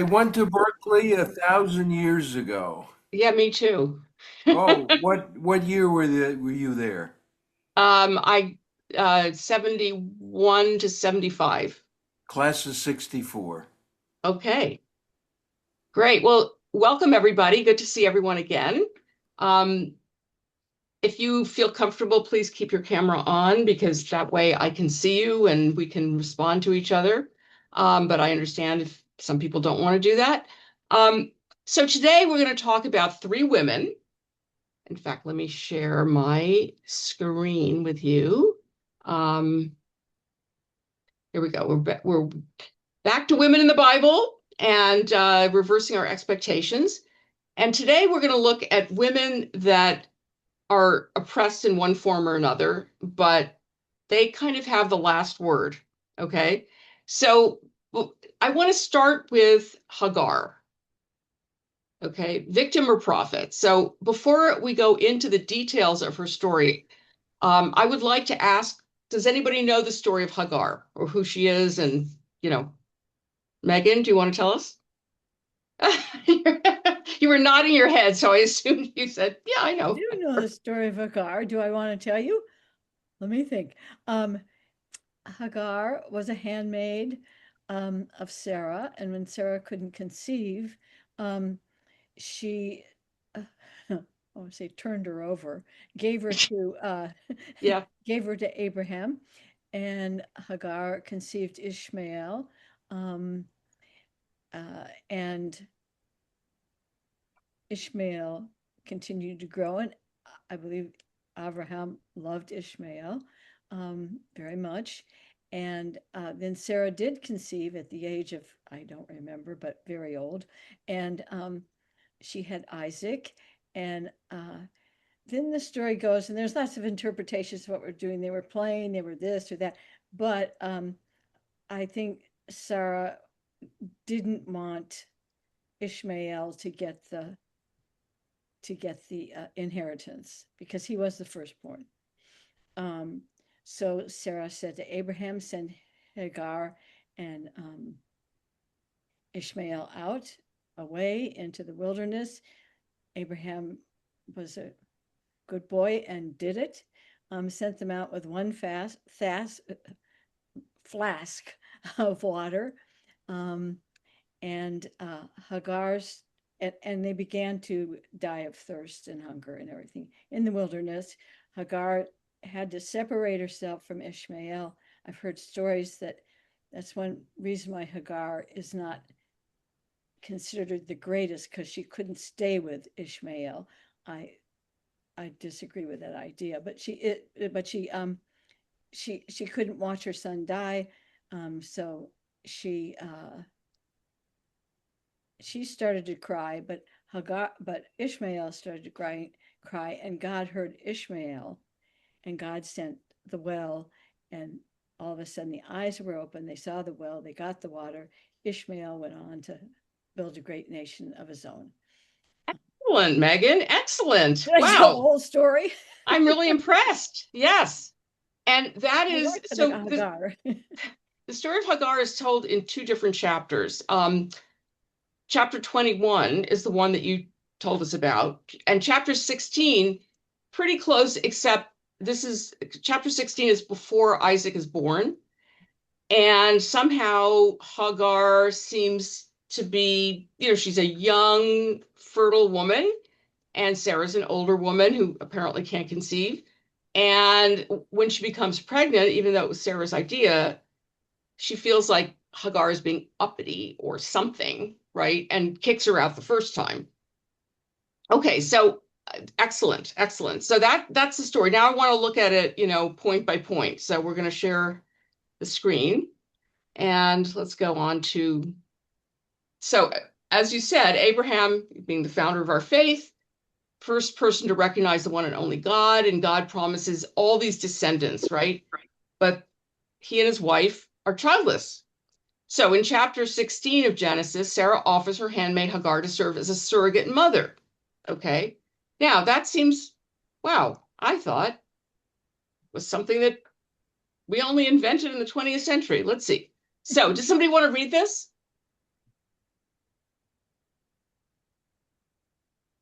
I went to Berkeley 1,000 years ago. Yeah, me too. Oh, what year were you there? I 71 to 75. Class of '64. Okay, great. Well, welcome everybody. Good to see everyone again. Um, if you feel comfortable, please keep your camera on because that way I can see you and we can respond to each other. But I understand if some people don't want to do that. So today we're going to talk about three women. In fact, let me share my screen with you. Um, Here we go. We're back to women in the Bible and reversing our expectations. And today we're going to look at women that are oppressed in one form or another, but they kind of have the last word. Okay. So I want to start with Hagar. Okay. Victim or prophet. So before we go into the details of her story, I would like to ask, does anybody know the story of Hagar or who she is? And, you know, Megan, do you want to tell us? You were nodding your head, so I assumed you said, yeah, I I know. do know the story of Hagar. Do I want to tell you? Let me think. Um, Hagar was a handmaid of Sarah, and when Sarah couldn't conceive, um, she, uh, I want to say, turned her over, gave her to Yeah. gave her to Abraham, and Hagar conceived Ishmael, um, and Ishmael continued to grow, and I believe Abraham loved Ishmael very much. And then Sarah did conceive at the age of, I don't remember, but very old. And she had Isaac. And then the story goes, and there's lots of interpretations of what we're doing. They were playing, they were this or that. But I think Sarah didn't want Ishmael to get the inheritance because he was the firstborn. Um, so Sarah said to Abraham, "Send Hagar and Ishmael out away into the wilderness." Abraham was a good boy and did it. Sent them out with one flask of water, um, and Hagar's and they began to die of thirst and hunger and everything in the wilderness. Hagar had to separate herself from Ishmael. I've heard stories that that's one reason why Hagar is not considered the greatest because she couldn't stay with Ishmael. I I disagree with that idea, but she couldn't watch her son die, so she uh, she started to cry, but Ishmael started to cry, and God heard Ishmael, and God sent the well, and all of a sudden the eyes were open. They saw the well. They got the water. Ishmael went on to build a great nation of his own. Excellent, Megan. Excellent. Did I tell the Wow. whole story? I'm really impressed. Yes. And that I is like the so Hagar. the story of Hagar is told in two different chapters. Chapter 21 is the one that you told us about, and chapter 16, pretty close, except this is chapter 16 is before Isaac is born. And somehow Hagar seems to be, she's a young, fertile woman, and Sarah's an older woman who apparently can't conceive. And when she becomes pregnant, even though it was Sarah's idea, she feels like Hagar is being uppity or something, right? And kicks her out the first time. Okay, so excellent, excellent. So that's the story. Now I want to look at it, point by point. So we're going to share the screen and let's go on to. So, as you said, Abraham, being the founder of our faith, first person to recognize the one and only God, and God promises all these descendants, right? But he and his wife are childless. So in chapter 16 of Genesis, Sarah offers her handmaid Hagar to serve as a surrogate mother. Okay. Now that seems, wow, I thought was something that we only invented in the 20th century. Let's see. So does somebody want to read this?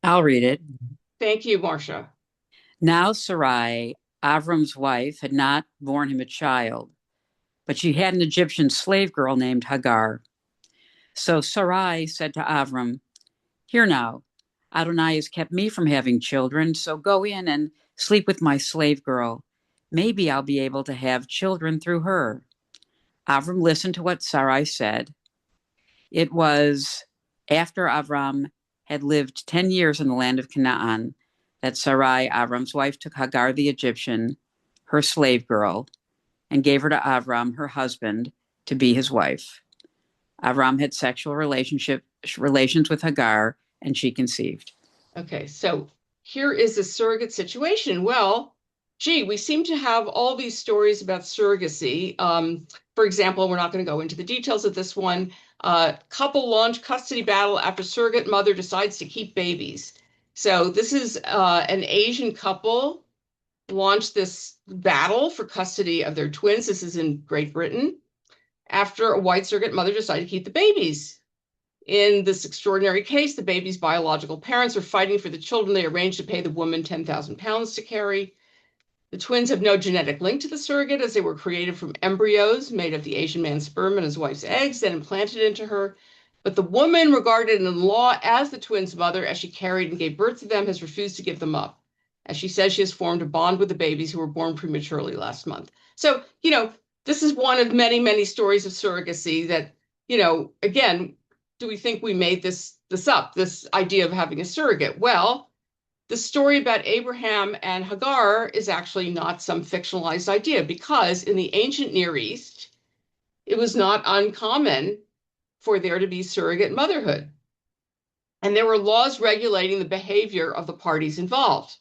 I'll read it. Thank you, Marcia. Now Sarai, Avram's wife, had not borne him a child, but she had an Egyptian slave girl named Hagar. So Sarai said to Avram, "Here now, Adonai has kept me from having children, so go in and sleep with my slave girl. Maybe I'll be able to have children through her." Avram listened to what Sarai said. It was after Avram had lived 10 years in the land of Canaan that Sarai, Avram's wife, took Hagar the Egyptian, her slave girl, and gave her to Avram, her husband, to be his wife. Avram had sexual relations with Hagar, and she conceived. Okay, so here is a surrogate situation. Well, gee, we seem to have all these stories about surrogacy. For example, we're not going to go into the details of this one. Couple launch custody battle after surrogate mother decides to keep babies. So this is an Asian couple launched this battle for custody of their twins. This is in Great Britain after a white surrogate mother decided to keep the babies. In this extraordinary case, the baby's biological parents are fighting for the children. They arranged to pay the woman 10,000 pounds to carry. The twins have no genetic link to the surrogate as they were created from embryos made of the Asian man's sperm and his wife's eggs, then implanted into her. But the woman regarded in law as the twins' mother as she carried and gave birth to them has refused to give them up. As she says, she has formed a bond with the babies who were born prematurely last month. So, this is one of many, many stories of surrogacy that, again, do we think we made this up, this idea of having a surrogate? Well, the story about Abraham and Hagar is actually not some fictionalized idea because in the ancient Near East, it was not uncommon for there to be surrogate motherhood. And there were laws regulating the behavior of the parties involved.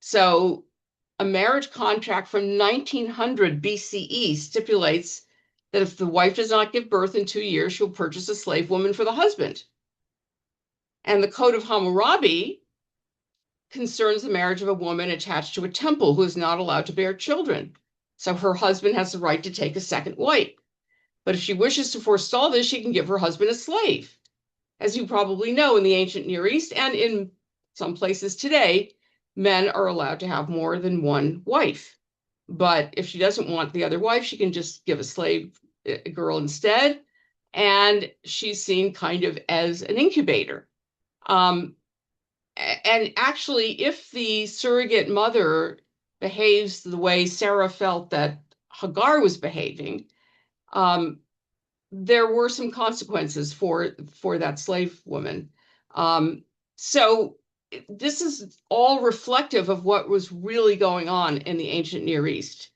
So a marriage contract from 1900 BCE stipulates that if the wife does not give birth in 2 years, she'll purchase a slave woman for the husband. And the Code of Hammurabi concerns the marriage of a woman attached to a temple who is not allowed to bear children. So her husband has the right to take a second wife. But if she wishes to forestall this, she can give her husband a slave. As you probably know, in the ancient Near East and in some places today, men are allowed to have more than one wife. But if she doesn't want the other wife, she can just give a slave girl instead. And she's seen kind of as an incubator. And actually, if the surrogate mother behaves the way Sarah felt that Hagar was behaving, there were some consequences for that slave woman. So this is all reflective of what was really going on in the ancient Near East.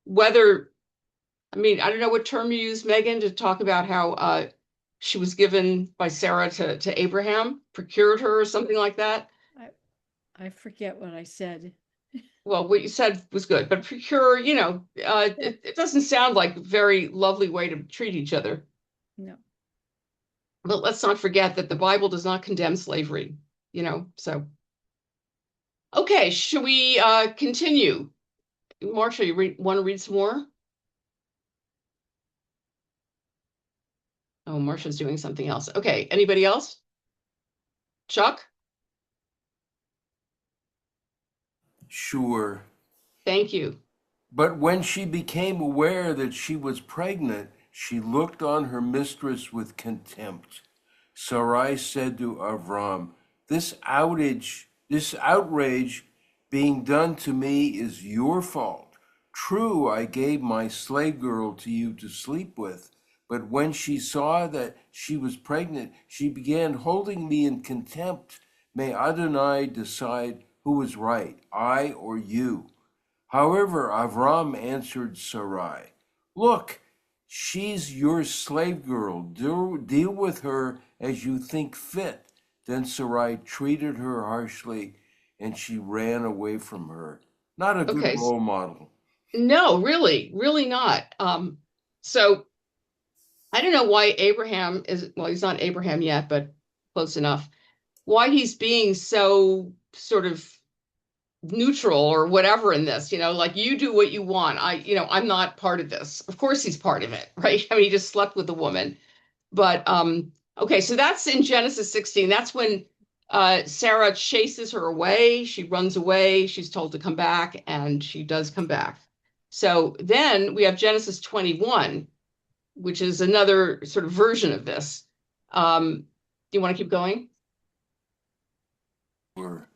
I don't know what term you use, Megan, to talk about how she was given by Sarah to Abraham, procured her or something like that. I forget what I said. Well, what you said was good, but procure, it doesn't sound like a very lovely way to treat each other. No. But let's not forget that the Bible does not condemn slavery, so. Okay, should we continue? Marcia, you want to read some more? Oh, Marcia's doing something else. Okay, anybody else? Chuck? Sure. Thank you. But when she became aware that she was pregnant, she looked on her mistress with contempt. Sarai said to Avram, this outrage being done to me is your fault. True, I gave my slave girl to you to sleep with, but when she saw that she was pregnant, she began holding me in contempt. May Adonai decide who was right, I or you. However, Avram answered Sarai, look, she's your slave girl. Deal with her as you think fit. Then Sarai treated her harshly, and she ran away from her. Not a good role model. No, really, really not. So I don't know why Abraham he's not Abraham yet, but close enough. Why he's being so sort of neutral or whatever in this, like you do what you want. I'm not part of this. Of course he's part of it, right? I mean, he just slept with the woman. But okay, so that's in Genesis 16. That's when Sarah chases her away. She runs away. She's told to come back, and she does come back. So then we have Genesis 21, which is another sort of version of this. You want to keep going? Or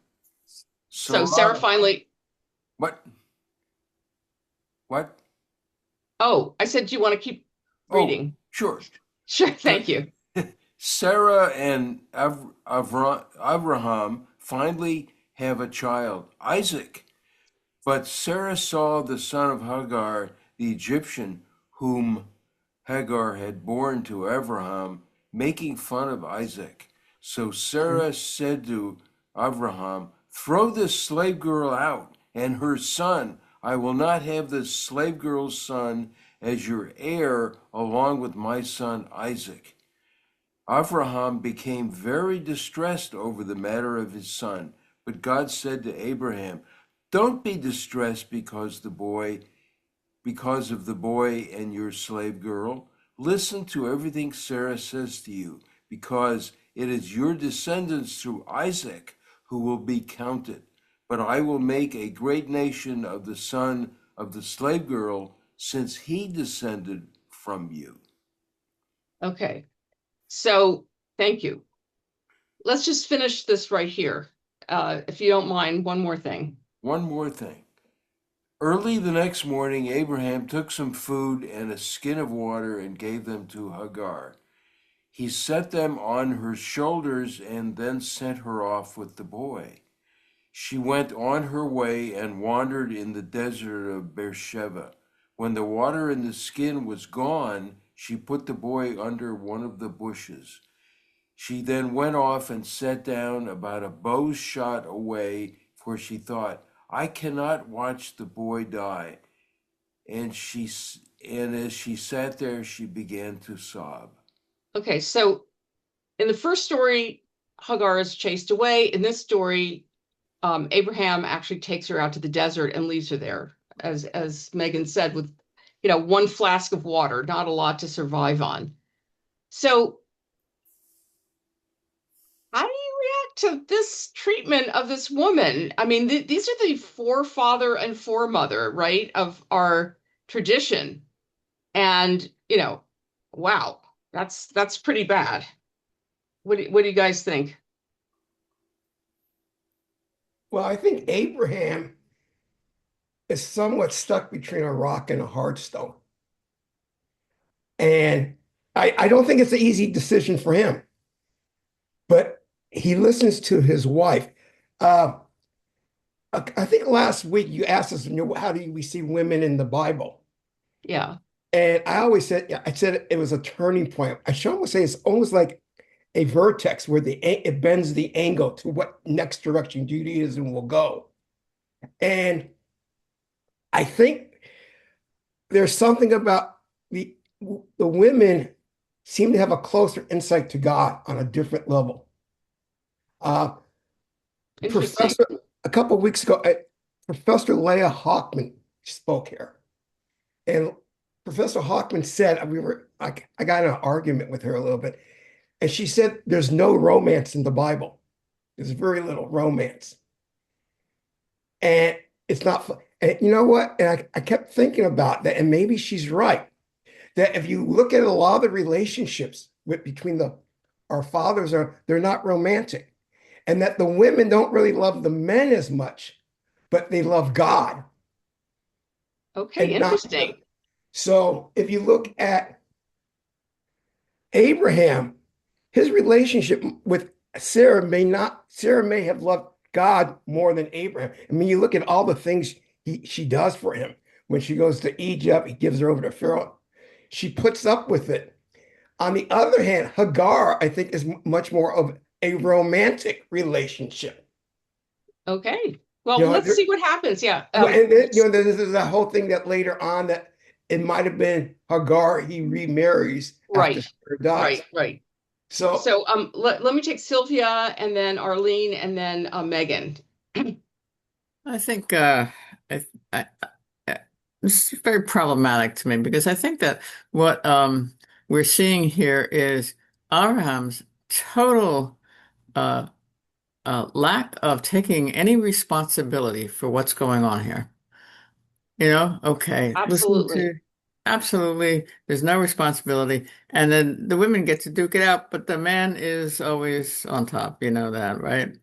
So Sarah finally. What? What? Oh, I said, do you want to keep reading? Oh, sure. Sure, thank you. Sarah and Abraham finally have a child, Isaac. But Sarah saw the son of Hagar, the Egyptian, whom Hagar had borne to Abraham, making fun of Isaac. So Sarah said to Abraham, "Throw this slave girl out and her son. I will not have this slave girl's son as your heir along with my son Isaac." Abraham became very distressed over the matter of his son, but God said to Abraham, "Don't be distressed because of the boy and your slave girl. Listen to everything Sarah says to you, because it is your descendants through Isaac who will be counted. But I will make a great nation of the son of the slave girl, since he descended from you." Okay. So thank you. Let's just finish this right here. If you don't mind, one more thing. One more thing. Early the next morning, Abraham took some food and a skin of water and gave them to Hagar. He set them on her shoulders and then sent her off with the boy. She went on her way and wandered in the desert of Beersheba. When the water in the skin was gone, she put the boy under one of the bushes. She then went off and sat down about a bow's shot away, for she thought, "I cannot watch the boy die." And as she sat there, she began to sob. Okay, so in the first story, Hagar is chased away. In this story, Abraham actually takes her out to the desert and leaves her there, as Megan said, with one flask of water, not a lot to survive on. So how do you react to this treatment of this woman? I mean, these are the forefather and foremother, right, of our tradition. And, wow, that's pretty bad. What do you guys think? Well, I think Abraham is somewhat stuck between a rock and a hard stone. And I don't think it's an easy decision for him, but he listens to his wife. I think last week you asked us, how do we see women in the Bible? Yeah. And I said it was a turning point. I should almost say it's almost like a vertex where it bends the angle to what next direction Judaism will go. And I think there's something about the women seem to have a closer insight to God on a different level. Interesting. A couple of weeks ago, Professor Leah Hockman spoke here, and Professor Hockman said I got in an argument with her a little bit, and she said there's no romance in the Bible. There's very little romance, and it's not. And you know what? And I kept thinking about that, and maybe she's right. That if you look at a lot of the relationships between our fathers, they're not romantic, and that the women don't really love the men as much, but they love God. Okay, interesting. So if you look at Abraham, his relationship with Sarah may have loved God more than Abraham. I mean, you look at all the things she does for him. When she goes to Egypt, he gives her over to Pharaoh. She puts up with it. On the other hand, Hagar, I think, is much more of a romantic relationship. Okay. Well, let's see what happens. Yeah. And then, there's a whole thing that later on that it might have been Hagar he remarries after Sarah dies. Right. So let me take Sylvia and then Arlene and then Megan. I think this is very problematic to me, because I think that what we're seeing here is Abraham's total lack of taking any responsibility for what's going on here. Okay, listen Absolutely. to absolutely, there's no responsibility. And then the women get to duke it out, but the man is always on top. You know that, right?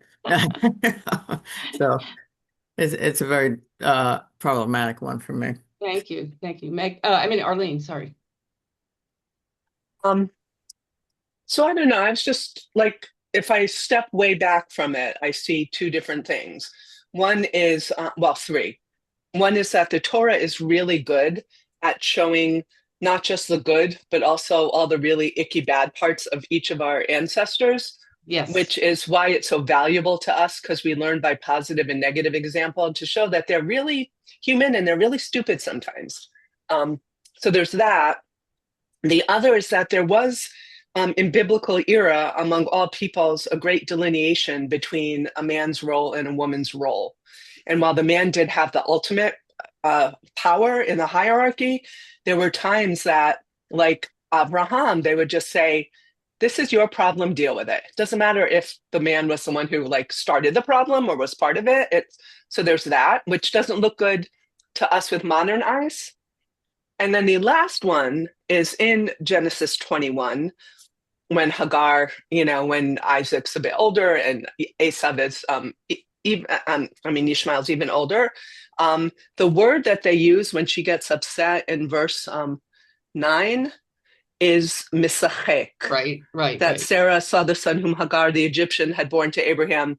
So it's a very problematic one for me. Thank you. Thank you. Arlene, sorry. So I don't know. I was just like, if I step way back from it, I see two different things. One is, well, three. One is that the Torah is really good at showing not just the good, but also all the really icky bad parts of each of our ancestors, Yes. which is why it's so valuable to us, because we learn by positive and negative example to show that they're really human and they're really stupid sometimes. So there's that. The other is that there was, in biblical era, among all peoples, a great delineation between a man's role and a woman's role. And while the man did have the ultimate power in the hierarchy, there were times that, like Abraham, they would just say, this is your problem, deal with it. It doesn't matter if the man was the one who like started the problem or was part of it. So there's that, which doesn't look good to us with modern eyes. And then the last one is in Genesis 21, when Hagar, when Isaac's a bit older and Esau is, Ishmael's even older. The word that they use when she gets upset in verse 9 is misachek. Right. That Sarah saw the son whom Hagar, the Egyptian, had born to Abraham,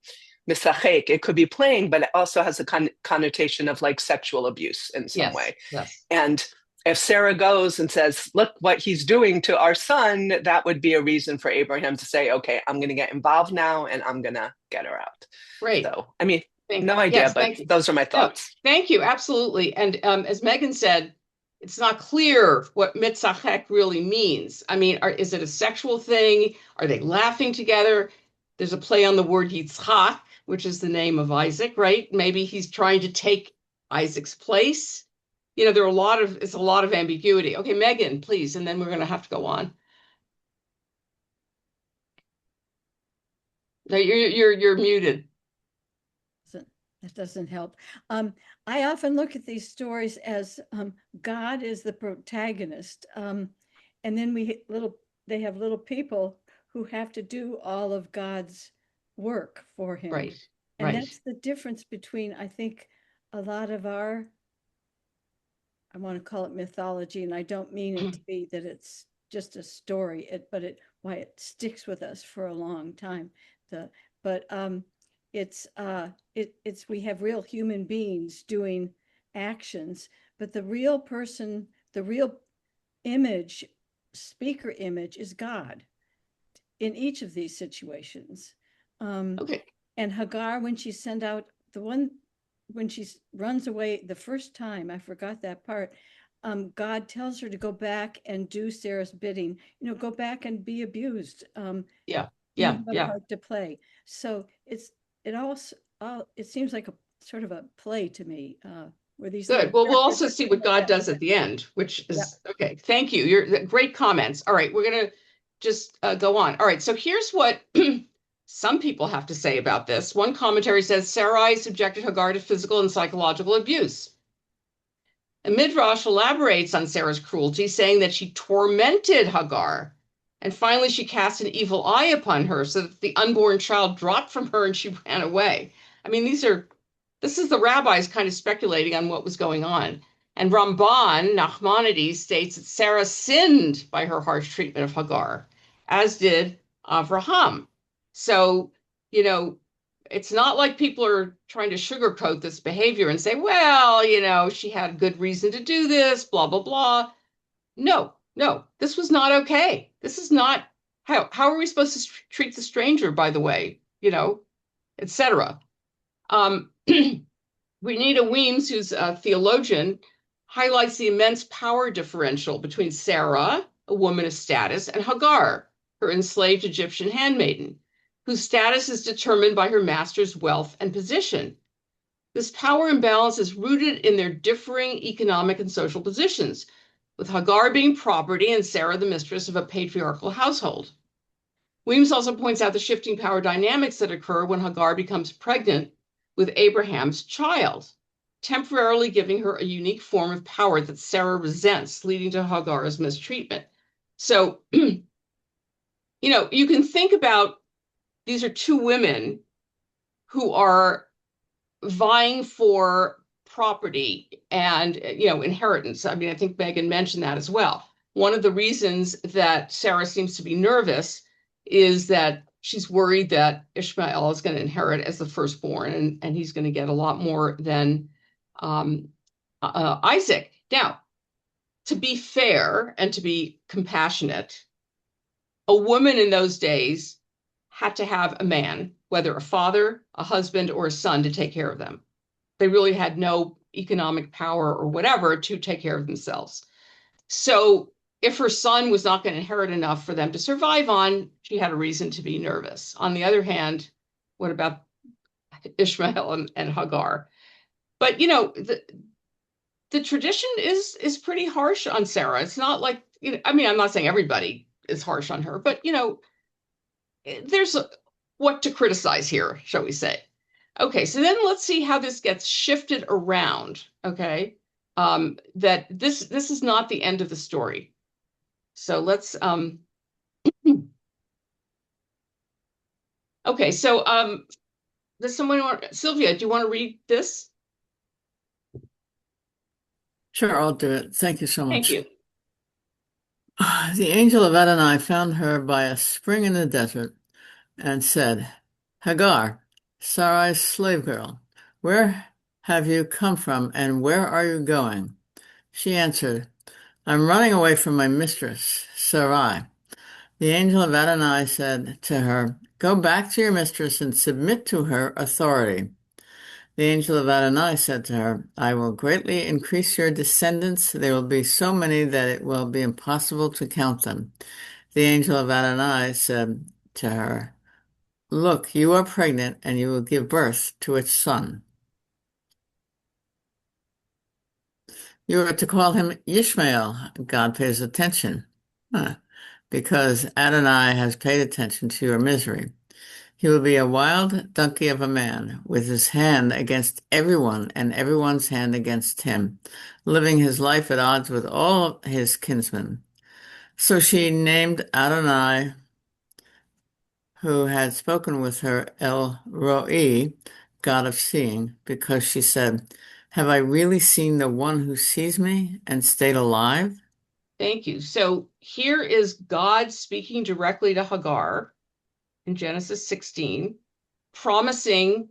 misachek. It could be playing, but it also has a connotation of like sexual abuse in some way. Yes. And if Sarah goes and says, look what he's doing to our son, that would be a reason for Abraham to say, okay, I'm going to get involved now and I'm going to get her out. Right. So, no idea, but those are my thoughts. No, thank you. Absolutely. And as Megan said, it's not clear what mitzachek really means. Is it a sexual thing? Are they laughing together? There's a play on the word Yitzchak, which is the name of Isaac, right? Maybe he's trying to take Isaac's place. It's a lot of ambiguity. Okay, Megan, please, and then we're going to have to go on. No, you're muted. That doesn't help. I often look at these stories as God is the protagonist, and then they have little people who have to do all of God's work for him. Right. And that's the difference between, I think, a lot of our, I want to call it mythology, and I don't mean it to be that it's just a story, why it sticks with us for a long time. It's we have real human beings doing actions, but the real person, the real speaker image is God in each of these situations. Okay. And Hagar, when she sent out when she runs away the first time, I forgot that part. God tells her to go back and do Sarah's bidding. Go back and be abused. Yeah. Part to play. So it seems like a sort of a play to me. Where these good. Well, we'll also see what God does at the end, which is okay. Thank you. You're great comments. All right, we're gonna just go on. All right. So here's what some people have to say about this. One commentary says Sarai subjected Hagar to physical and psychological abuse. A Midrash elaborates on Sarah's cruelty, saying that she tormented Hagar, and finally she cast an evil eye upon her so that the unborn child dropped from her and she ran away. This is the rabbis kind of speculating on what was going on. And Ramban, Nachmanides, states that Sarah sinned by her harsh treatment of Hagar, as did Avraham. So, it's not like people are trying to sugarcoat this behavior and say, well, she had good reason to do this, blah, blah, blah. No, this was not okay. This is not, how are we supposed to treat the stranger, by the way, etc. Renita Weems, who's a theologian, highlights the immense power differential between Sarah, a woman of status, and Hagar, her enslaved Egyptian handmaiden, whose status is determined by her master's wealth and position. This power imbalance is rooted in their differing economic and social positions, with Hagar being property and Sarah the mistress of a patriarchal household. Williams also points out the shifting power dynamics that occur when Hagar becomes pregnant with Abraham's child, temporarily giving her a unique form of power that Sarah resents, leading to Hagar's mistreatment. So, you can think about these are two women who are vying for property and, inheritance. I mean, I think Megan mentioned that as well. One of the reasons that Sarah seems to be nervous is that she's worried that Ishmael is going to inherit as the firstborn, and he's going to get a lot more than Isaac. Now, to be fair and to be compassionate, a woman in those days had to have a man, whether a father, a husband, or a son, to take care of them. They really had no economic power or whatever to take care of themselves. So if her son was not going to inherit enough for them to survive on, she had a reason to be nervous. On the other hand, what about Ishmael and Hagar? But, the tradition is pretty harsh on Sarah. It's not like, I'm not saying everybody is harsh on her, but, there's what to criticize here, shall we say. Okay, so then let's see how this gets shifted around, okay? That this is not the end of the story. So let's, okay, so does someone Sylvia, do you want to read this? Sure, I'll do it. Thank you so much. Thank you. The angel of Adonai found her by a spring in the desert and said, Hagar, Sarai's slave girl, where have you come from and where are you going? She answered, I'm running away from my mistress, Sarai. The angel of Adonai said to her, Go back to your mistress and submit to her authority. The angel of Adonai said to her, I will greatly increase your descendants. There will be so many that it will be impossible to count them. The angel of Adonai said to her, Look, you are pregnant and you will give birth to a son. You are to call him Ishmael. God pays attention. Because Adonai has paid attention to your misery. He will be a wild donkey of a man, with his hand against everyone and everyone's hand against him, living his life at odds with all his kinsmen. So she named Adonai, who had spoken with her, El Roi, God of seeing, because she said, Have I really seen the one who sees me and stayed alive? Thank you. So here is God speaking directly to Hagar in Genesis 16, promising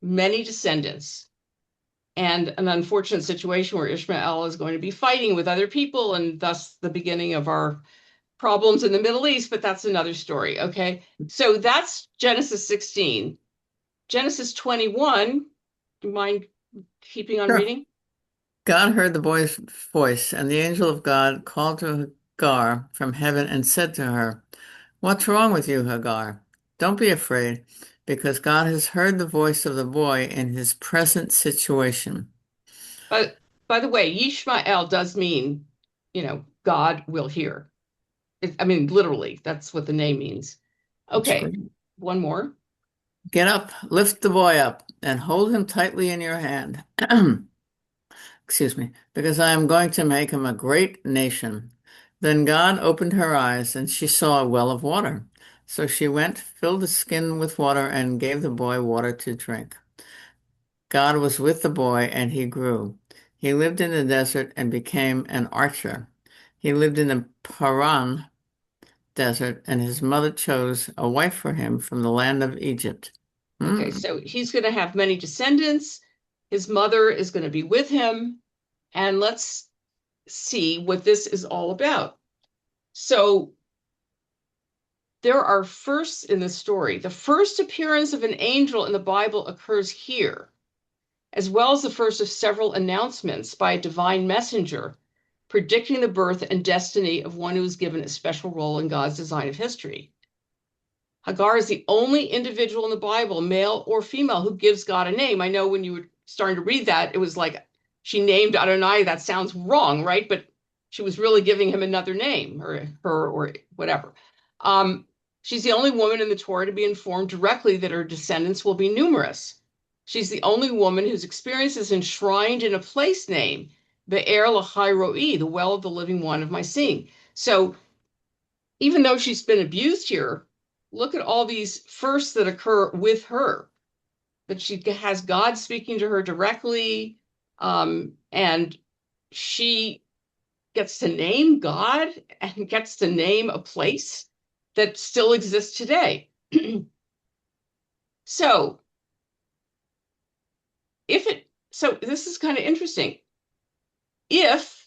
many descendants, and an unfortunate situation where Ishmael is going to be fighting with other people, and thus the beginning of our problems in the Middle East, but that's another story, okay? So that's Genesis 16. Genesis 21, do you mind keeping on Sure. reading? God heard the boy's voice, and the angel of God called to Hagar from heaven and said to her, What's wrong with you, Hagar? Don't be afraid, because God has heard the voice of the boy in his present situation. But by the way, Yishmael does mean, God will hear. Literally, that's what the name means. Okay, one more. Get up, lift the boy up, and hold him tightly in your hand. Excuse me, because I am going to make him a great nation. Then God opened her eyes, and she saw a well of water. So she went, filled the skin with water, and gave the boy water to drink. God was with the boy, and he grew. He lived in the desert and became an archer. He lived in the Paran desert, and his mother chose a wife for him from the land of Egypt. Okay, so he's going to have many descendants. His mother is going to be with him. And let's see what this is all about. So there are firsts in the story. The first appearance of an angel in the Bible occurs here, as well as the first of several announcements by a divine messenger predicting the birth and destiny of one who is given a special role in God's design of history. Hagar is the only individual in the Bible, male or female, who gives God a name. I know when you were starting to read that, it was like she named Adonai. That sounds wrong, right? But she was really giving him another name, or her, or whatever. She's the only woman in the Torah to be informed directly that her descendants will be numerous. She's the only woman whose experience is enshrined in a place name, Be'er L'chai Ro'i, the well of the living one of my seeing. So even though she's been abused here, look at all these firsts that occur with her. That she has God speaking to her directly, and she gets to name God and gets to name a place that still exists today. So this is kind of interesting. If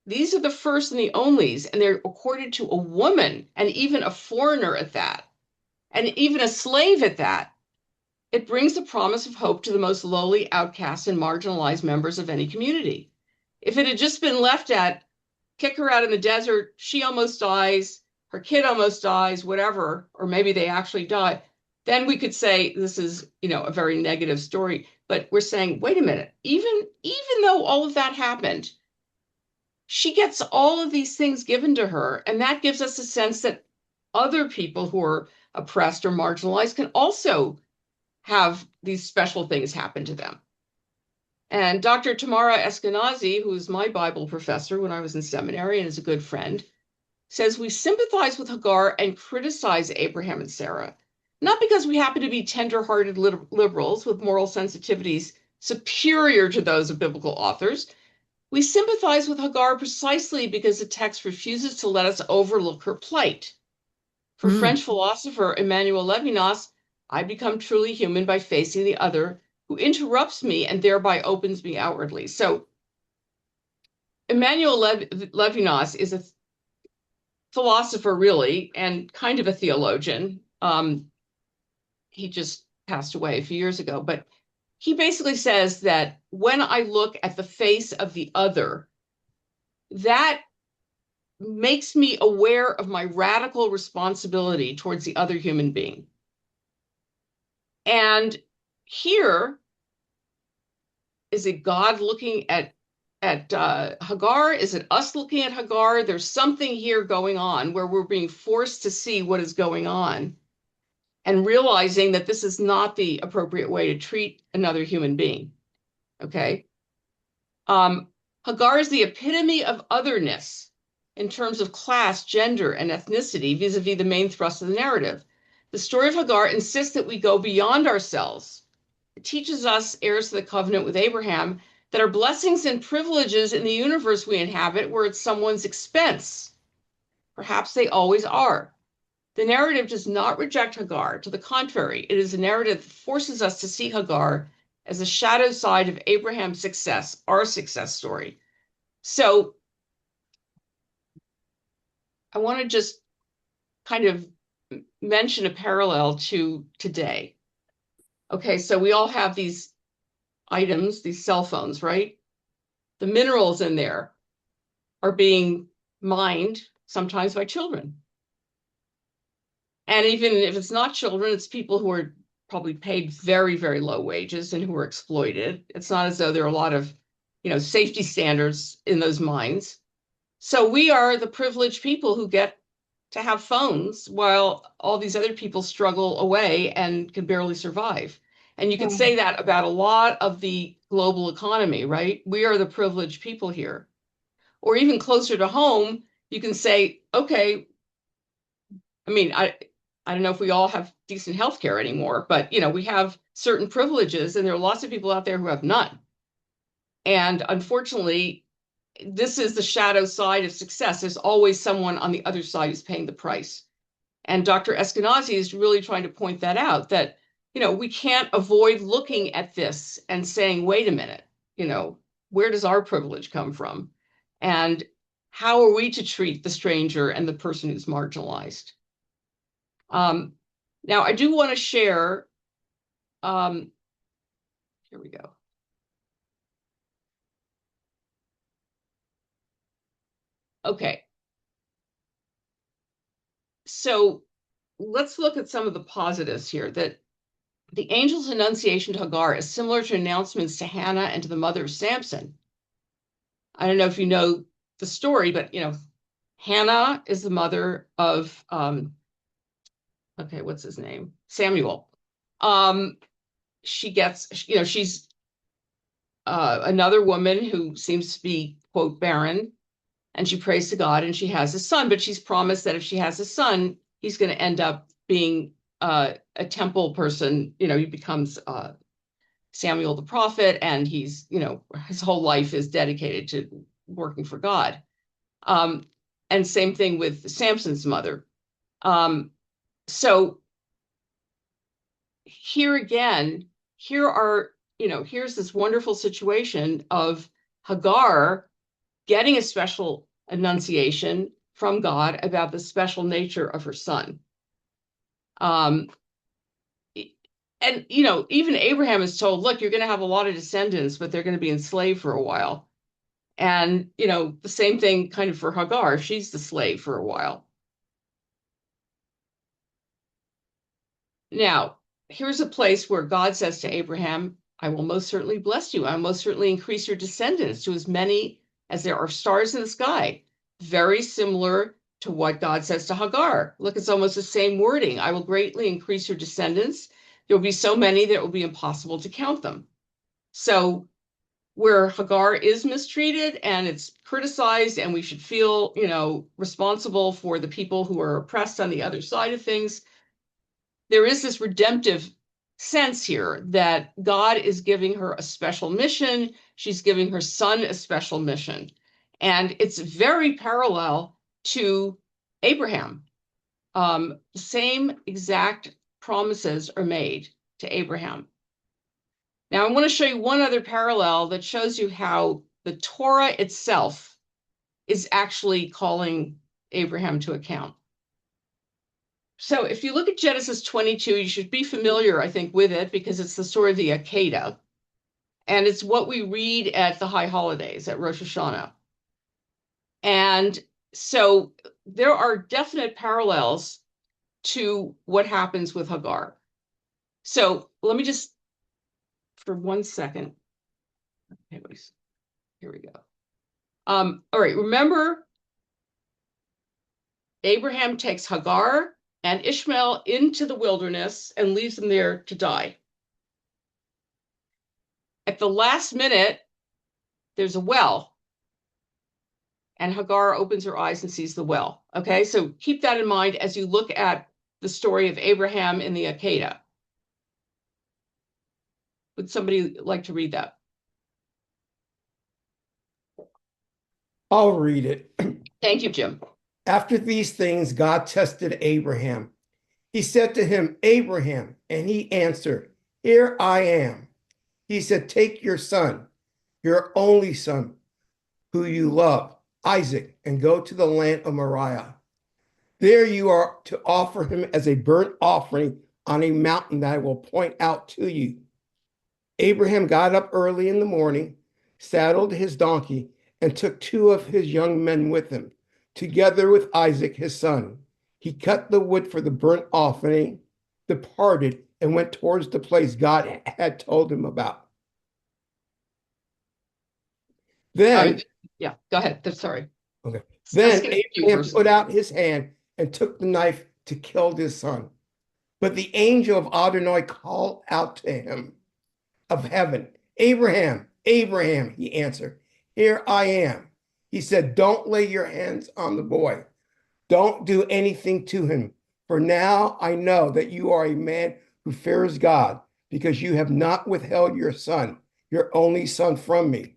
these are the first and the onlys, and they're accorded to a woman, and even a foreigner at that, and even a slave at that, it brings the promise of hope to the most lowly, outcast, and marginalized members of any community. If it had just been left at, kick her out in the desert, she almost dies, her kid almost dies, whatever, or maybe they actually die, then we could say this is, a very negative story. But we're saying, wait a minute, even though all of that happened, she gets all of these things given to her, and that gives us a sense that other people who are oppressed or marginalized can also have these special things happen to them. And Dr. Tamara Eskenazi, who was my Bible professor when I was in seminary and is a good friend, says we sympathize with Hagar and criticize Abraham and Sarah, not because we happen to be tender-hearted liberals with moral sensitivities superior to those of biblical authors. We sympathize with Hagar precisely because the text refuses to let us overlook her plight. For French philosopher Emmanuel Levinas, I become truly human by facing the other who interrupts me and thereby opens me outwardly. So Emmanuel Levinas is a philosopher, really, and kind of a theologian. He just passed away a few years ago, but he basically says that when I look at the face of the other, that makes me aware of my radical responsibility towards the other human being. And here, is it God looking at Hagar? Is it us looking at Hagar? There's something here going on where we're being forced to see what is going on and realizing that this is not the appropriate way to treat another human being. Okay. Hagar is the epitome of otherness in terms of class, gender, and ethnicity vis-a-vis the main thrust of the narrative. The story of Hagar insists that we go beyond ourselves. It teaches us, heirs to the covenant with Abraham, that our blessings and privileges in the universe we inhabit were at someone's expense. Perhaps they always are. The narrative does not reject Hagar. To the contrary, it is a narrative that forces us to see Hagar as a shadow side of Abraham's success, our success story. So I want to just kind of mention a parallel to today. Okay, so we all have these items, these cell phones, right? The minerals in there are being mined sometimes by children. And even if it's not children, it's people who are probably paid very, very low wages and who are exploited. It's not as though there are a lot of, safety standards in those mines. So we are the privileged people who get to have phones while all these other people struggle away and can barely survive. And you could say that about a lot of the global economy, right? We are the privileged people here. Or even closer to home, you can say, okay, I don't know if we all have decent health care anymore, but we have certain privileges, and there are lots of people out there who have none. And unfortunately, this is the shadow side of success. There's always someone on the other side who's paying the price. And Dr. Eskenazi is really trying to point that out, that, we can't avoid looking at this and saying, wait a minute, where does our privilege come from? And how are we to treat the stranger and the person who's marginalized? Now, I do want to share, here we go. Okay. So let's look at some of the positives here, that the angel's annunciation to Hagar is similar to announcements to Hannah and to the mother of Samson. I don't know if you know the story, but Hannah is the mother of okay, what's his name? Samuel. She gets, she's another woman who seems to be, quote, barren, and she prays to God and she has a son, but she's promised that if she has a son, he's going to end up being a temple person. He becomes Samuel the prophet, and he's, his whole life is dedicated to working for God. And same thing with Samson's mother. So here again, here's this wonderful situation of Hagar getting a special annunciation from God about the special nature of her son. And, even Abraham is told, look, you're going to have a lot of descendants, but they're going to be enslaved for a while. And, the same thing kind of for Hagar. She's the slave for a while. Now, here's a place where God says to Abraham, I will most certainly bless you. I will most certainly increase your descendants to as many as there are stars in the sky. Very similar to what God says to Hagar. Look, it's almost the same wording. I will greatly increase your descendants. There will be so many that it will be impossible to count them. So where Hagar is mistreated and it's criticized, and we should feel, responsible for the people who are oppressed on the other side of things, there is this redemptive sense here that God is giving her a special mission. She's giving her son a special mission. And it's very parallel to Abraham. Same exact promises are made to Abraham. Now, I want to show you one other parallel that shows you how the Torah itself is actually calling Abraham to account. So if you look at Genesis 22, you should be familiar, I think, with it, because it's the story of the Akedah. And it's what we read at the high holidays, at Rosh Hashanah. And so there are definite parallels to what happens with Hagar. So let me just, for 1 second. Okay, here we go. All right, remember, Abraham takes Hagar and Ishmael into the wilderness and leaves them there to die. At the last minute, there's a well, and Hagar opens her eyes and sees the well. Okay, so keep that in mind as you look at the story of Abraham in the Akedah. Would somebody like to read that? I'll read it. Thank you, Jim. After these things, God tested Abraham. He said to him, Abraham, and he answered, Here I am. He said, Take your son, your only son, who you love, Isaac, and go to the land of Moriah. There you are to offer him as a burnt offering on a mountain that I will point out to you. Abraham got up early in the morning, saddled his donkey, and took 2 of his young men with him, together with Isaac, his son. He cut the wood for the burnt offering, departed, and went towards the place God had told him about. Then, yeah, go ahead. Sorry. Okay. Then Abraham put out his hand and took the knife to kill his son. But the angel of Adonai called out to him of heaven, Abraham, Abraham, he answered, Here I am. He said, Don't lay your hands on the boy. Don't do anything to him. For now I know that you are a man who fears God, because you have not withheld your son, your only son, from me.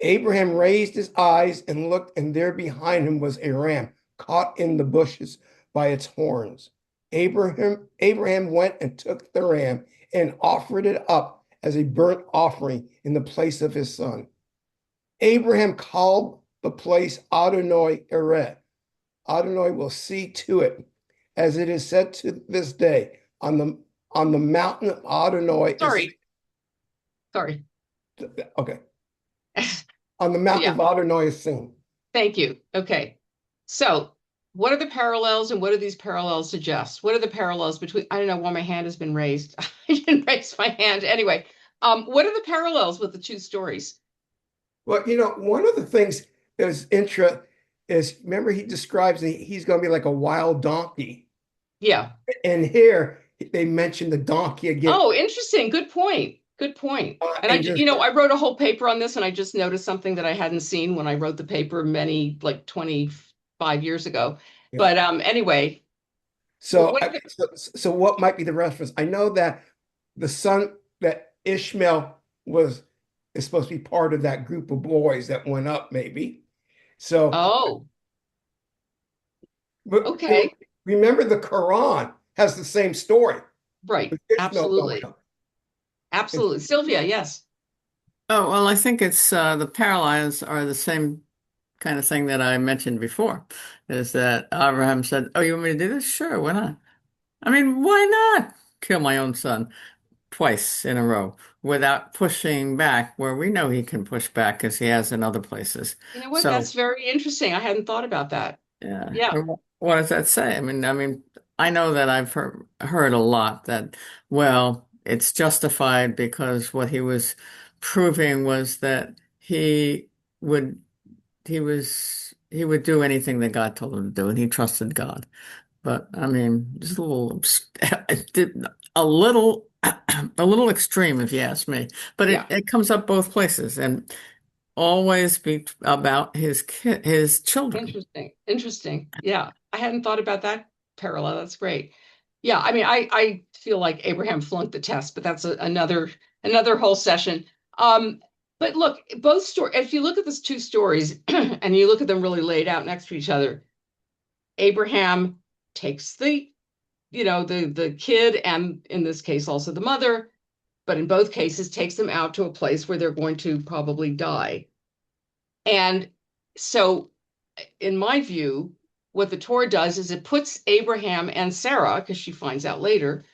Abraham raised his eyes and looked, and there behind him was a ram caught in the bushes by its horns. Abraham went and took the ram and offered it up as a burnt offering in the place of his son. Abraham called the place Adonai Ereh. Adonai will see to it, as it is said to this day, on the mountain of Adonai. Sorry. Okay. On the mountain of Adonai is seen. Thank you. Okay. So what are the parallels, and what do these parallels suggest? What are the parallels between, I don't know why my hand has been raised. I didn't raise my hand. Anyway, what are the parallels with the 2 stories? Well, one of the things that is remember, he describes that he's going to be like a wild donkey. Yeah. And here they mention the donkey again. Oh, interesting. Good point. Good point. And And just I wrote a whole paper on this, and I just noticed something that I hadn't seen when I wrote the paper like 25 years ago. yeah. But anyway, So, what so what might be the reference? I know that the son that Ishmael was is supposed to be part of that group of boys that went up, maybe. So, oh, but okay. remember the Quran has the same story Right. with Ishmael going Absolutely. up. Absolutely. Sylvia, yes. Oh, well, I think it's the parallels are the same kind of thing that I mentioned before, is that Abraham said, "Oh, you want me to do this? Sure, why not? I mean, why not kill my own son twice in a row without pushing back where we know he can push back because he has in other places." You know what? That's So, very interesting. I hadn't thought about that. yeah, Yeah. and what does that say? I mean, I know that I've heard a lot that, well, it's justified because what he was proving was that would he would do anything that God told him to do, and he trusted God. But I mean, just a little, a little, a little extreme, if you ask me. But Yeah. it comes up both places, and always be about his children. Interesting. Interesting. Yeah. I hadn't thought about that parallel. That's great. Yeah. I mean, I feel like Abraham flunked the test, but that's another whole session. Um, but look, both stories, if you look at these two stories and you look at them really laid out next to each other, Abraham takes the kid, and in this case also the mother, but in both cases takes them out to a place where they're going to probably die. And so in my view, what the Torah does is it puts Abraham and Sarah, because she finds out later,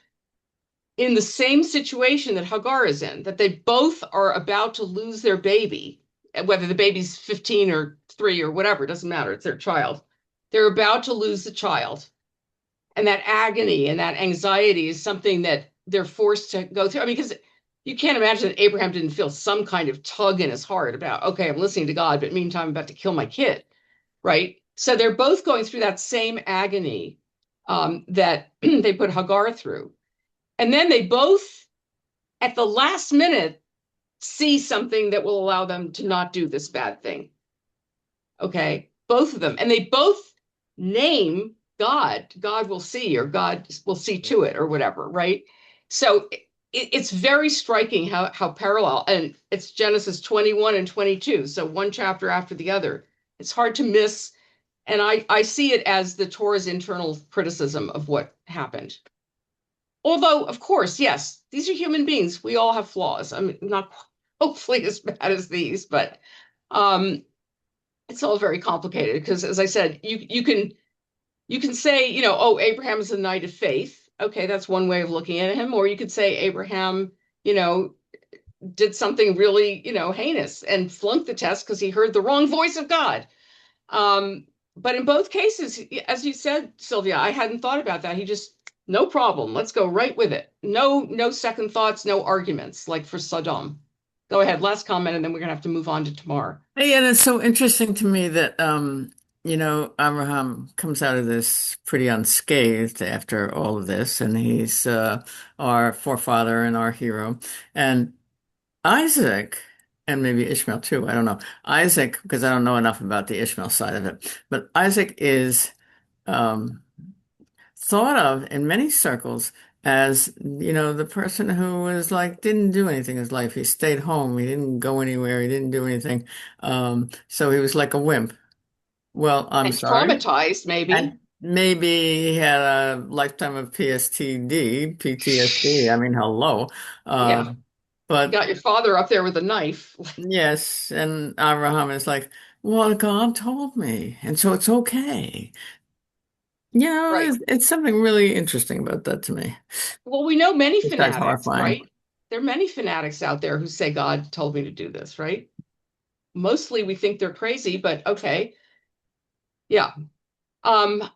in the same situation that Hagar is in, that they both are about to lose their baby, whether the baby's 15 or 3 or whatever, it doesn't matter, it's their child. They're about to lose the child. And that agony and that anxiety is something that they're forced to go through. I mean, because you can't imagine that Abraham didn't feel some kind of tug in his heart about, okay, I'm listening to God, but meantime, I'm about to kill my kid, right? So they're both going through that same agony that they put Hagar through. And then they both, at the last minute, see something that will allow them to not do this bad thing. Okay, both of them. And they both name God. God will see, or God will see to it, or whatever, right? So it's very striking how parallel, and it's Genesis 21 and 22. So one chapter after the other. It's hard to miss. And I see it as the Torah's internal criticism of what happened. Although, of course, yes, these are human beings. We all have flaws. I mean, not hopefully as bad as these, but um, it's all very complicated because, as I said, you can say, oh, Abraham is a knight of faith. Okay, that's one way of looking at him. Or you could say Abraham, you know, did something really, heinous and flunked the test because he heard the wrong voice of God. But in both cases, as you said, Sylvia, I hadn't thought about that. He just, no problem. Let's go right with it. No second thoughts, no arguments, like for Saddam. Go ahead, last comment, and then we're gonna have to move on to Tamar. Yeah, and it's so interesting to me that Abraham comes out of this pretty unscathed after all of this, and he's our forefather and our hero. And Isaac, and maybe Ishmael too, I don't know. Isaac, because I don't know enough about the Ishmael side of it, but Isaac is um, thought of in many circles as, the person who was like, didn't do anything in his life. He stayed home. He didn't go anywhere. He didn't do anything. So he was like a wimp. Well, I'm And sorry. traumatized, maybe. And maybe he had a lifetime of PTSD. I mean, hello. Yeah, you But got your father up there with a knife. yes, and Abraham is like, well, God told me, and so it's okay. Right. It's something really interesting about that to me. Well, we know many Besides fanatics, horrifying. right? There are many fanatics out there who say God told me to do this, right? Mostly we think they're crazy, but okay. Yeah. Um,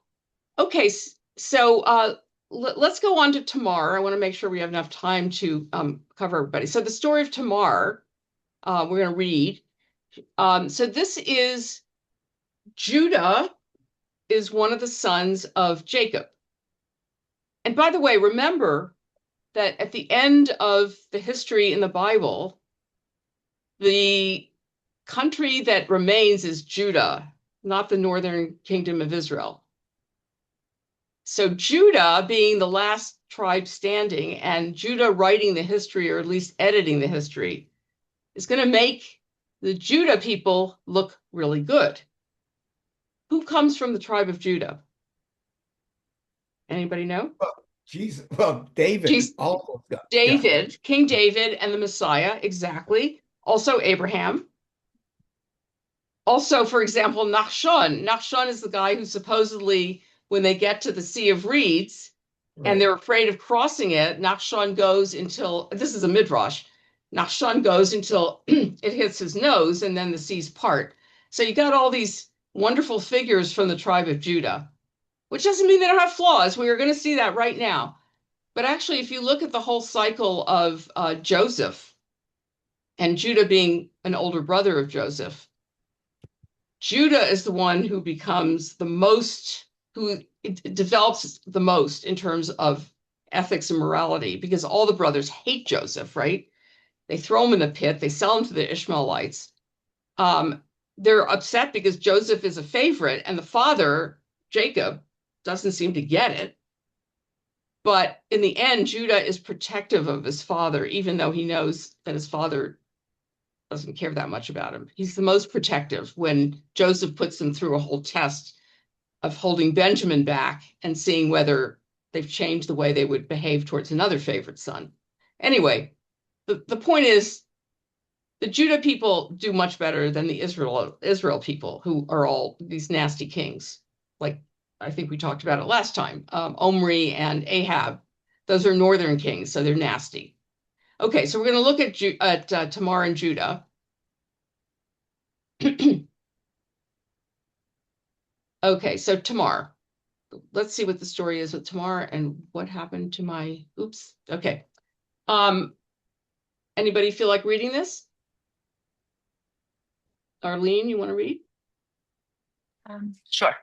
okay, so let's go on to Tamar. I want to make sure we have enough time to cover everybody. So the story of Tamar, we're going to read. So this is Judah is one of the sons of Jacob. And by the way, remember that at the end of the history in the Bible, the country that remains is Judah, not the northern kingdom of Israel. So Judah being the last tribe standing and Judah writing the history, or at least editing the history, is going to make the Judah people look really good. Who comes from the tribe of Judah? Anybody know? Jesus. Well, David. Jesus. Almost got. David, yeah. King David and the Messiah, exactly. Also Abraham. Also, for example, Nachshon. Nachshon is the guy who supposedly, when they get to the Sea of Reeds, right, and they're afraid of crossing it, Nachshon goes until, this is a midrash, Nachshon goes until it hits his nose and then the seas part. So you got all these wonderful figures from the tribe of Judah, which doesn't mean they don't have flaws. We are going to see that right now. But actually, if you look at the whole cycle of Joseph, and Judah being an older brother of Joseph, Judah is the one who becomes the most, who develops the most in terms of ethics and morality, because all the brothers hate Joseph, right? They throw him in the pit. They sell him to the Ishmaelites. They're upset because Joseph is a favorite, and the father, Jacob, doesn't seem to get it. But in the end, Judah is protective of his father, even though he knows that his father doesn't care that much about him. He's the most protective when Joseph puts them through a whole test of holding Benjamin back and seeing whether they've changed the way they would behave towards another favorite son. Anyway, the point is, the Judah people do much better than the Israel people, who are all these nasty kings. Like, I think we talked about it last time. Omri and Ahab, those are northern kings, so they're nasty. Okay, so we're going to look at Tamar and Judah. Okay, so Tamar. Let's see what the story is with Tamar and what happened to my, oops, okay. Anybody feel like reading this? Arlene, you want to read? Sure.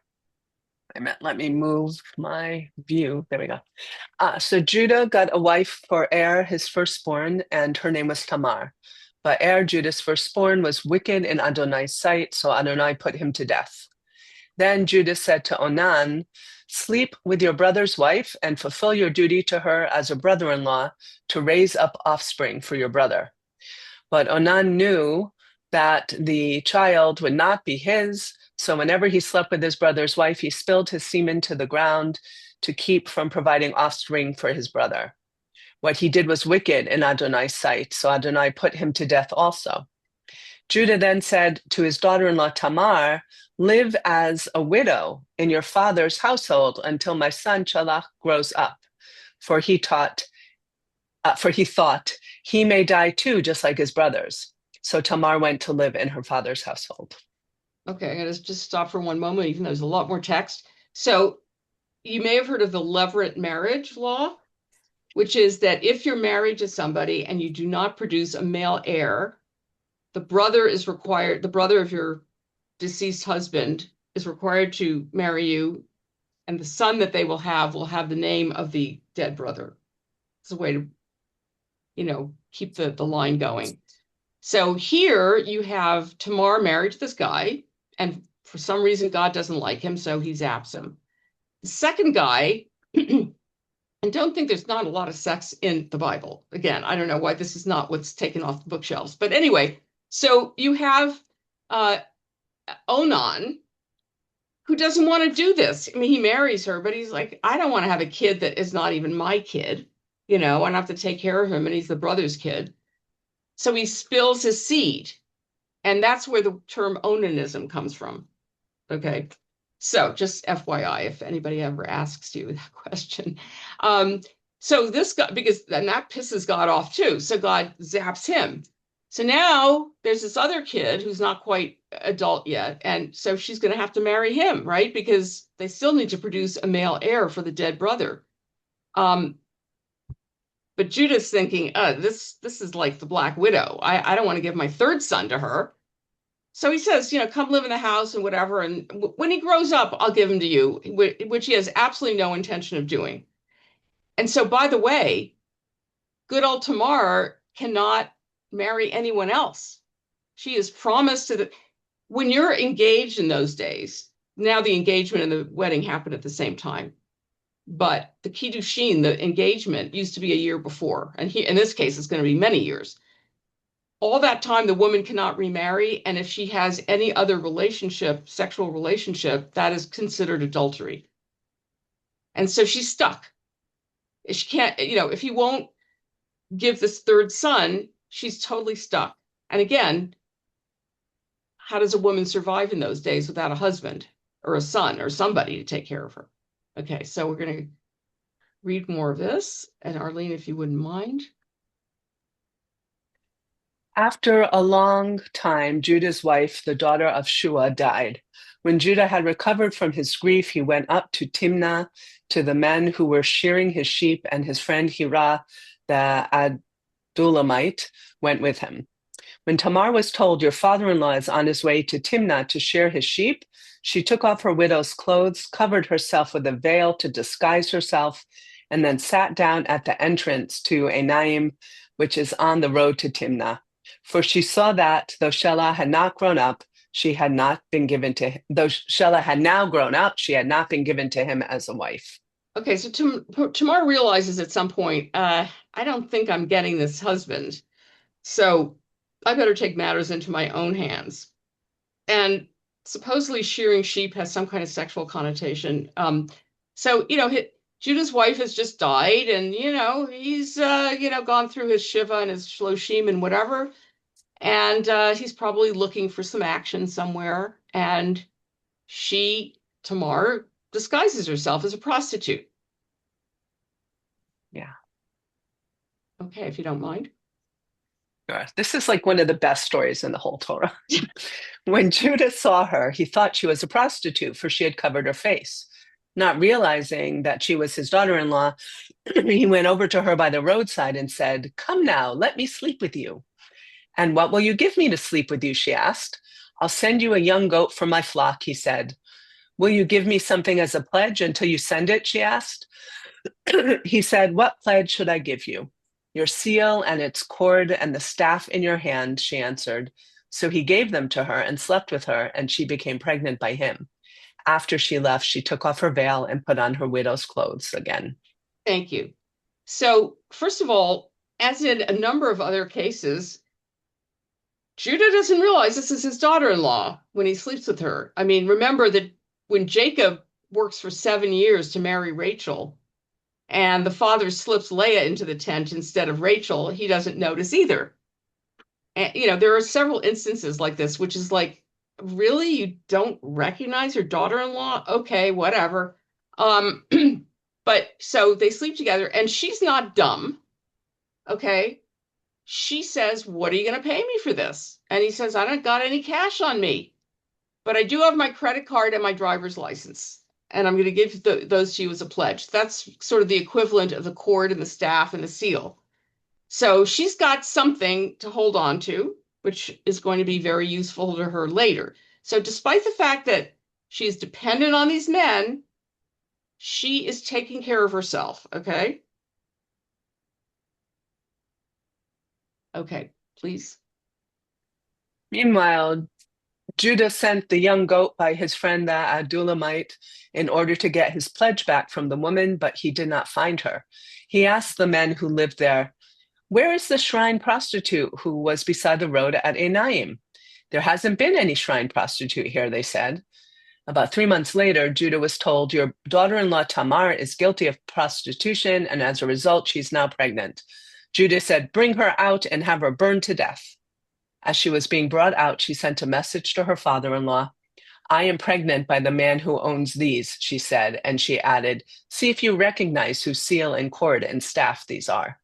Let me move my view. There we go. So Judah got a wife for his firstborn, and her name was Tamar. But Judah's firstborn, was wicked in Adonai's sight, so Adonai put him to death. Then Judah said to Onan, "Sleep with your brother's wife and fulfill your duty to her as a brother-in-law to raise up offspring for your brother." But Onan knew that the child would not be his, so whenever he slept with his brother's wife, he spilled his semen to the ground to keep from providing offspring for his brother. What he did was wicked in Adonai's sight, so Adonai put him to death also. Judah then said to his daughter-in-law Tamar, "Live as a widow in your father's household until my son TaNaKh grows up." For he thought he may die too, just like his brothers. So Tamar went to live in her father's household. Okay, I'm going to just stop for one moment, even though there's a lot more text. So you may have heard of the levirate marriage law, which is that if you're married to somebody and you do not produce a male heir, the brother of your deceased husband is required to marry you, and the son that they will have the name of the dead brother. It's a way to, keep the line going. So here you have Tamar married to this guy, and for some reason God doesn't like him, so he zaps him. The second guy, and don't think there's not a lot of sex in the Bible. Again, I don't know why this is not what's taken off the bookshelves. But anyway, so you have Onan, who doesn't want to do this. I mean, he marries her, but he's like, I don't want to have a kid that is not even my kid. I have to take care of him, and he's the brother's kid. So he spills his seed. And that's where the term onanism comes from. Okay. So just FYI, if anybody ever asks you that question. So this guy, and that pisses God off too. So God zaps him. So now there's this other kid who's not quite adult yet. And so she's going to have to marry him, right? Because they still need to produce a male heir for the dead brother. But Judah's thinking, this is like the Black Widow. I don't want to give my third son to her. So he says, come live in the house and whatever. And when he grows up, I'll give him to you, which he has absolutely no intention of doing. And so, by the way, good old Tamar cannot marry anyone else. She is promised to the, when you're engaged in those days, now the engagement and the wedding happen at the same time. But the kiddushin, the engagement, used to be a year before. And in this case, it's going to be many years. All that time, the woman cannot remarry. And if she has any other relationship, sexual relationship, that is considered adultery. And so she's stuck. She can't, if he won't give this third son, she's totally stuck. And again, how does a woman survive in those days without a husband or a son or somebody to take care of her? Okay, so we're going to read more of this. And Arlene, if you wouldn't mind. After a long time, Judah's wife, the daughter of Shua, died. When Judah had recovered from his grief, he went up to Timnah to the men who were shearing his sheep, and his friend Hira, the Adullamite, went with him. When Tamar was told, "Your father-in-law is on his way to Timnah to shear his sheep," she took off her widow's clothes, covered herself with a veil to disguise herself, and then sat down at the entrance to Enaim, which is on the road to Timnah. For she saw that, though Shelah had not grown up, she had not been given to him. Though Shelah had now grown up, she had not been given to him as a wife. Okay, so Tamar realizes at some point, I don't think I'm getting this husband. So I better take matters into my own hands. And supposedly shearing sheep has some kind of sexual connotation. So, Judah's wife has just died, and, he's, gone through his Shiva and his Shloshim and whatever. And he's probably looking for some action somewhere. And Tamar, disguises herself as a prostitute. Yeah. Okay, if you don't mind. Sure. This is like one of the best stories in the whole Torah. When Judah saw her, he thought she was a prostitute, for she had covered her face. Not realizing that she was his daughter-in-law, he went over to her by the roadside and said, "Come now, let me sleep with you." "And what will you give me to sleep with you?" she asked. "I'll send you a young goat from my flock," he said. "Will you give me something as a pledge until you send it?" she asked. He said, "What pledge should I give you?" "Your seal and its cord and the staff in your hand," she answered. So he gave them to her and slept with her, and she became pregnant by him. After she left, she took off her veil and put on her widow's clothes again. Thank you. So, first of all, as in a number of other cases, Judah doesn't realize this is his daughter-in-law when he sleeps with her. I mean, remember that when Jacob works for 7 years to marry Rachel, and the father slips Leah into the tent instead of Rachel, he doesn't notice either. And, there are several instances like this, which is like, really? You don't recognize your daughter-in-law? Okay, whatever. But so they sleep together, and she's not dumb. Okay. She says, "What are you going to pay me for this?" And he says, "I don't got any cash on me, but I do have my credit card and my driver's license. And I'm going to give those to you as a pledge." That's sort of the equivalent of the cord and the staff and the seal. So she's got something to hold on to, which is going to be very useful to her later. So despite the fact that she's dependent on these men, she is taking care of herself. Okay. Okay, please. Meanwhile, Judah sent the young goat by his friend the Adullamite in order to get his pledge back from the woman, but he did not find her. He asked the men who lived there, "Where is the shrine prostitute who was beside the road at Enaim?" "There hasn't been any shrine prostitute here," they said. About 3 months later, Judah was told, "Your daughter-in-law Tamar is guilty of prostitution, and as a result, she's now pregnant." Judah said, "Bring her out and have her burned to death." As she was being brought out, she sent a message to her father-in-law. "I am pregnant by the man who owns these," she said, and she added, "See if you recognize whose seal and cord and staff these are."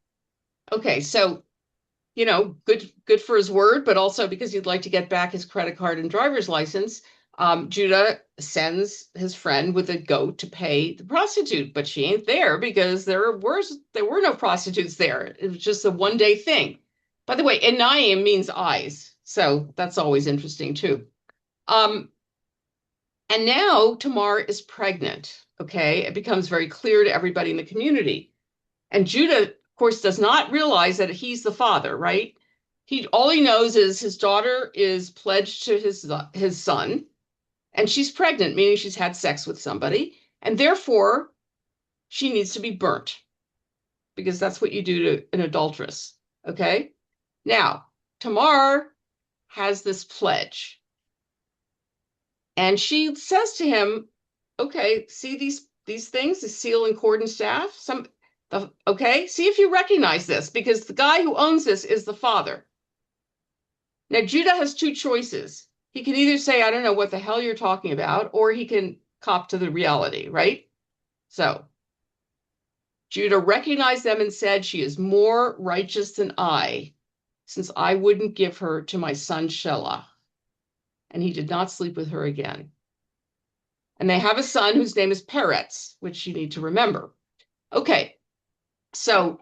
Okay, so, good for his word, but also because he'd like to get back his credit card and driver's license, Judah sends his friend with a goat to pay the prostitute, but she ain't there because there were no prostitutes there. It was just a one-day thing. By the way, Enayim means eyes, so that's always interesting too. And now Tamar is pregnant. Okay, it becomes very clear to everybody in the community. And Judah, of course, does not realize that he's the father, right? All he knows is his daughter is pledged to his son, and she's pregnant, meaning she's had sex with somebody, and therefore she needs to be burnt, because that's what you do to an adulteress. Okay? Now, Tamar has this pledge, and she says to him, okay, see these things, the seal and cord and staff? Okay, see if you recognize this, because the guy who owns this is the father. Now, Judah has two choices. He can either say, I don't know what the hell you're talking about, or he can cop to the reality, right? So, Judah recognized them and said, she is more righteous than I, since I wouldn't give her to my son Shelah. And he did not sleep with her again. And they have a son whose name is Peretz, which you need to remember. Okay, so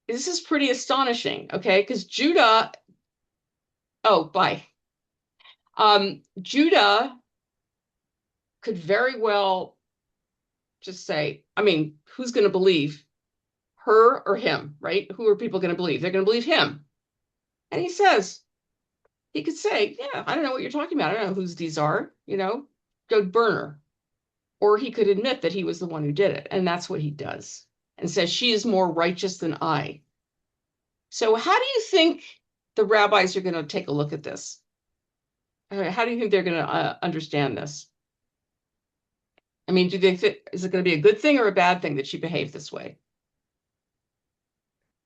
this is pretty astonishing, okay? Because Judah, Judah could very well just say, I mean, who's going to believe her or him, right? Who are people going to believe? They're going to believe him. And he could say, yeah, I don't know what you're talking about. I don't know whose these are, go burn her. Or he could admit that he was the one who did it. And that's what he does. And says, she is more righteous than I. So how do you think the rabbis are going to take a look at this? How do you think they're going to understand this? I mean, do they is it going to be a good thing or a bad thing that she behaved this way?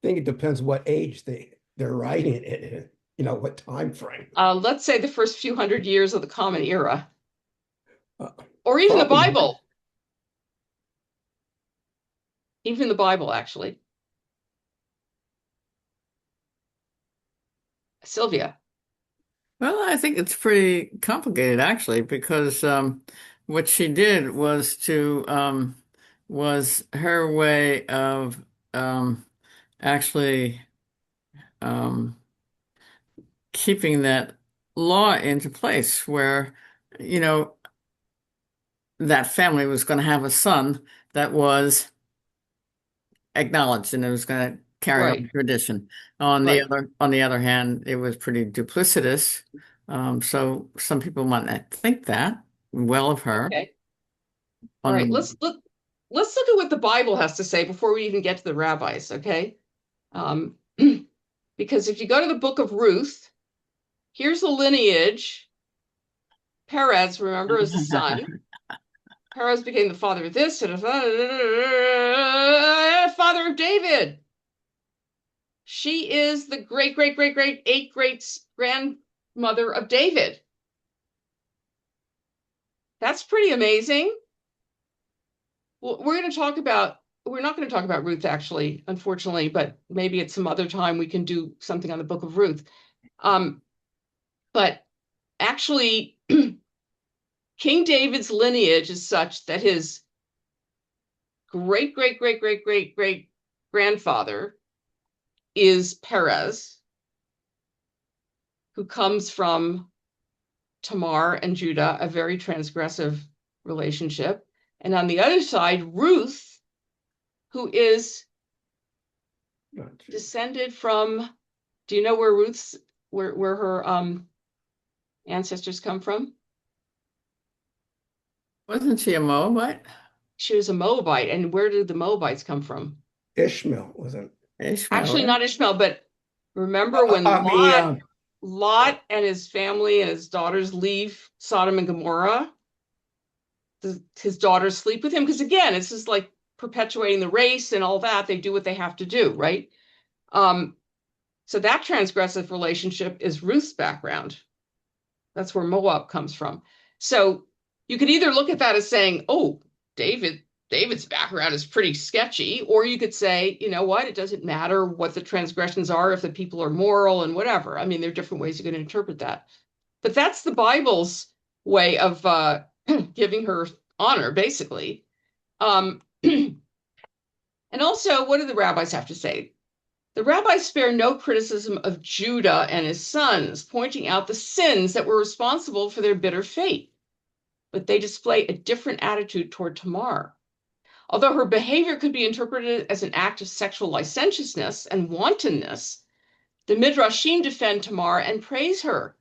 I think it depends what age they're writing it in, what time frame. Let's say the first few hundred years of the Common Era. Or even the Probably. Bible. Even the Bible, actually. Sylvia. Well, I think it's pretty complicated actually, because what she did was her way of actually keeping that law into place where, that family was going to have a son that was acknowledged and it was going to carry on tradition. On the other hand, it was pretty duplicitous. So some people might not think that well of her. Okay. All right, let's look at what the Bible has to say before we even get to the rabbis, okay? Because if you go to the book of Ruth, here's the lineage. Perez, remember, is the son. Perez became the father of this, father of David. She is the great, eight greats grandmother of David. That's pretty amazing. Well, we're not going to talk about Ruth, actually, unfortunately, but maybe at some other time we can do something on the book of Ruth. But actually, King David's lineage is such that his great grandfather is Perez, who comes from Tamar and Judah, a very transgressive relationship. And on the other side, Ruth, who is descended from, do you know where where her ancestors come from? Wasn't she a Moabite? She was a Moabite. And where did the Moabites come from? Ishmael wasn't. Ishmael. Actually, not Ishmael, but remember when Lot and his family and his daughters leave Sodom and Gomorrah? His daughters sleep with him? Because again, it's just like perpetuating the race and all that. They do what they have to do, right? So that transgressive relationship is Ruth's background. That's where Moab comes from. So you could either look at that as saying, oh, David's background is pretty sketchy, or you could say, you know what, it doesn't matter what the transgressions are if the people are moral and whatever. I mean, there are different ways you can interpret that. But that's the Bible's way of giving her honor, basically. And also, what do the rabbis have to say? The rabbis spare no criticism of Judah and his sons, pointing out the sins that were responsible for their bitter fate. But they display a different attitude toward Tamar. Although her behavior could be interpreted as an act of sexual licentiousness and wantonness, the Midrashim defend Tamar and praise her.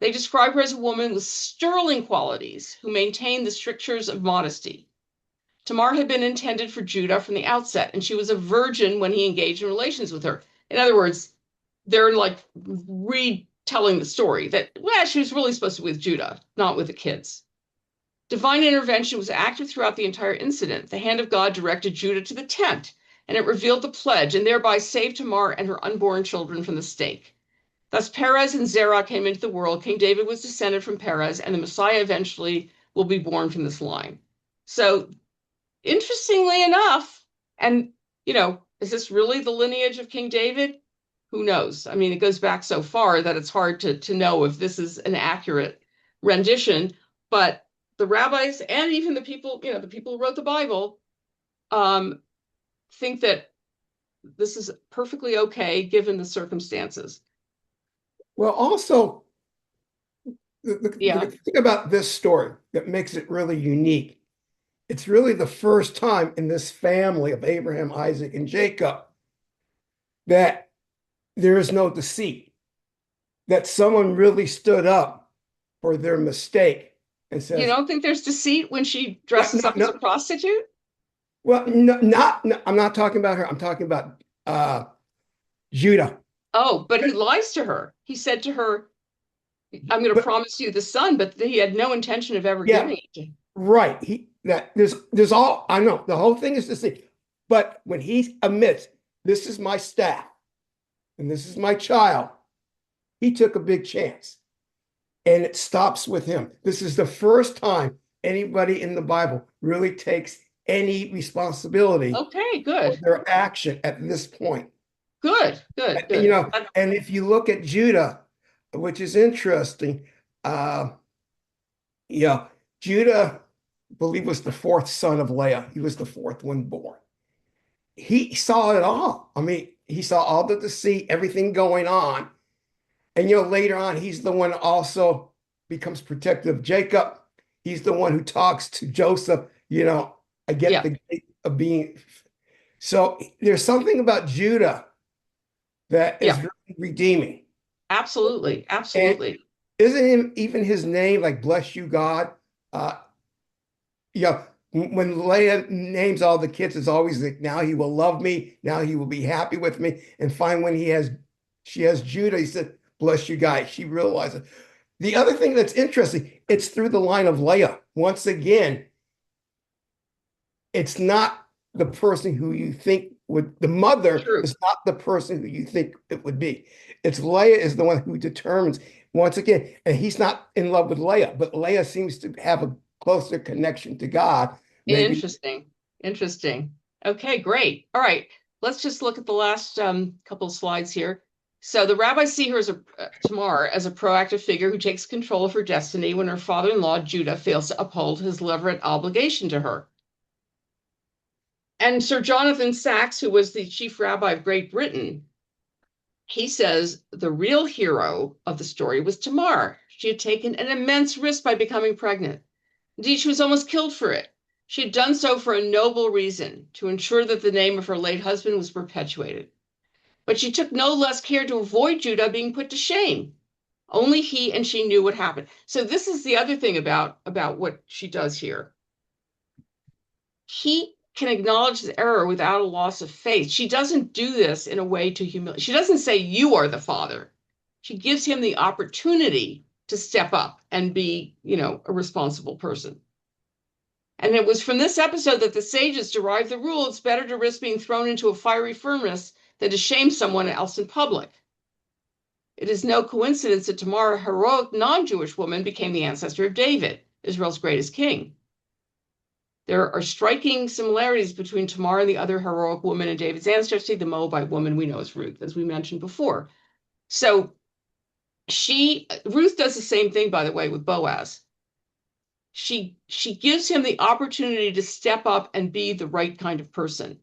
They describe her as a woman with sterling qualities who maintained the strictures of modesty. Tamar had been intended for Judah from the outset, and she was a virgin when he engaged in relations with her. In other words, they're like retelling the story that, well, she was really supposed to be with Judah, not with the kids. Divine intervention was active throughout the entire incident. The hand of God directed Judah to the tent, and it revealed the pledge and thereby saved Tamar and her unborn children from the stake. Thus, Perez and Zerah came into the world. King David was descended from Perez, and the Messiah eventually will be born from this line. So, interestingly enough, and, is this really the lineage of King David? Who knows? I mean, it goes back so far that it's hard to know if this is an accurate rendition, but the rabbis and even the people, the people who wrote the Bible, think that this is perfectly okay given the circumstances. Well, also, Yeah. the thing about this story that makes it really unique, it's really the first time in this family of Abraham, Isaac, and Jacob that there is no deceit, that someone really stood up for their mistake and says, You don't think there's deceit when she dresses up as a prostitute? well, no, I'm not talking about her. I'm talking about Judah. Oh, but he lies to her. He said to her, I'm going to promise you the son, but he had no intention of ever giving it to her. Right. There's all, I know the whole thing is deceit. But when he admits, this is my staff and this is my child, he took a big chance. And it stops with him. This is the first time anybody in the Bible really takes any responsibility Okay, good. for their action at this point. Good. And if you look at Judah, which is interesting, Judah, I believe, was the fourth son of Leah. He was the fourth one born. He saw it all. I mean, he saw all the deceit, everything going on. And, later on, he's the one also becomes protective of Jacob. He's the one who talks to Joseph, I get the gate of being. So there's something about Judah that is really redeeming. Absolutely. And isn't even his name like bless you, God? When Leah names all the kids, it's always like, now he will love me, now he will be happy with me. And finally, when she has Judah, he said, bless you, guys. She realizes. The other thing that's interesting, it's through the line of Leah. Once again, it's not the person who you think the mother is not the person who you think it would be. It's Leah is the one who determines once again, and he's not in love with Leah, but Leah seems to have a closer connection to God. Maybe. Interesting. Okay, great. All right, let's just look at the last couple of slides here. So the rabbis see her as Tamar as a proactive figure who takes control of her destiny when her father-in-law Judah fails to uphold his levirate obligation to her. And Sir Jonathan Sacks, who was the chief rabbi of Great Britain, he says the real hero of the story was Tamar. She had taken an immense risk by becoming pregnant. Indeed, she was almost killed for it. She had done so for a noble reason, to ensure that the name of her late husband was perpetuated. But she took no less care to avoid Judah being put to shame. Only he and she knew what happened. So this is the other thing about what she does here. He can acknowledge the error without a loss of faith. She doesn't do this in a way to humiliate. She doesn't say, you are the father. She gives him the opportunity to step up and be, a responsible person. And it was from this episode that the sages derived the rule, it's better to risk being thrown into a fiery furnace than to shame someone else in public. It is no coincidence that Tamar, a heroic non-Jewish woman, became the ancestor of David, Israel's greatest king. There are striking similarities between Tamar and the other heroic woman in David's ancestry, the Moabite woman we know as Ruth, as we mentioned before. So Ruth does the same thing, by the way, with Boaz. She gives him the opportunity to step up and be the right kind of person,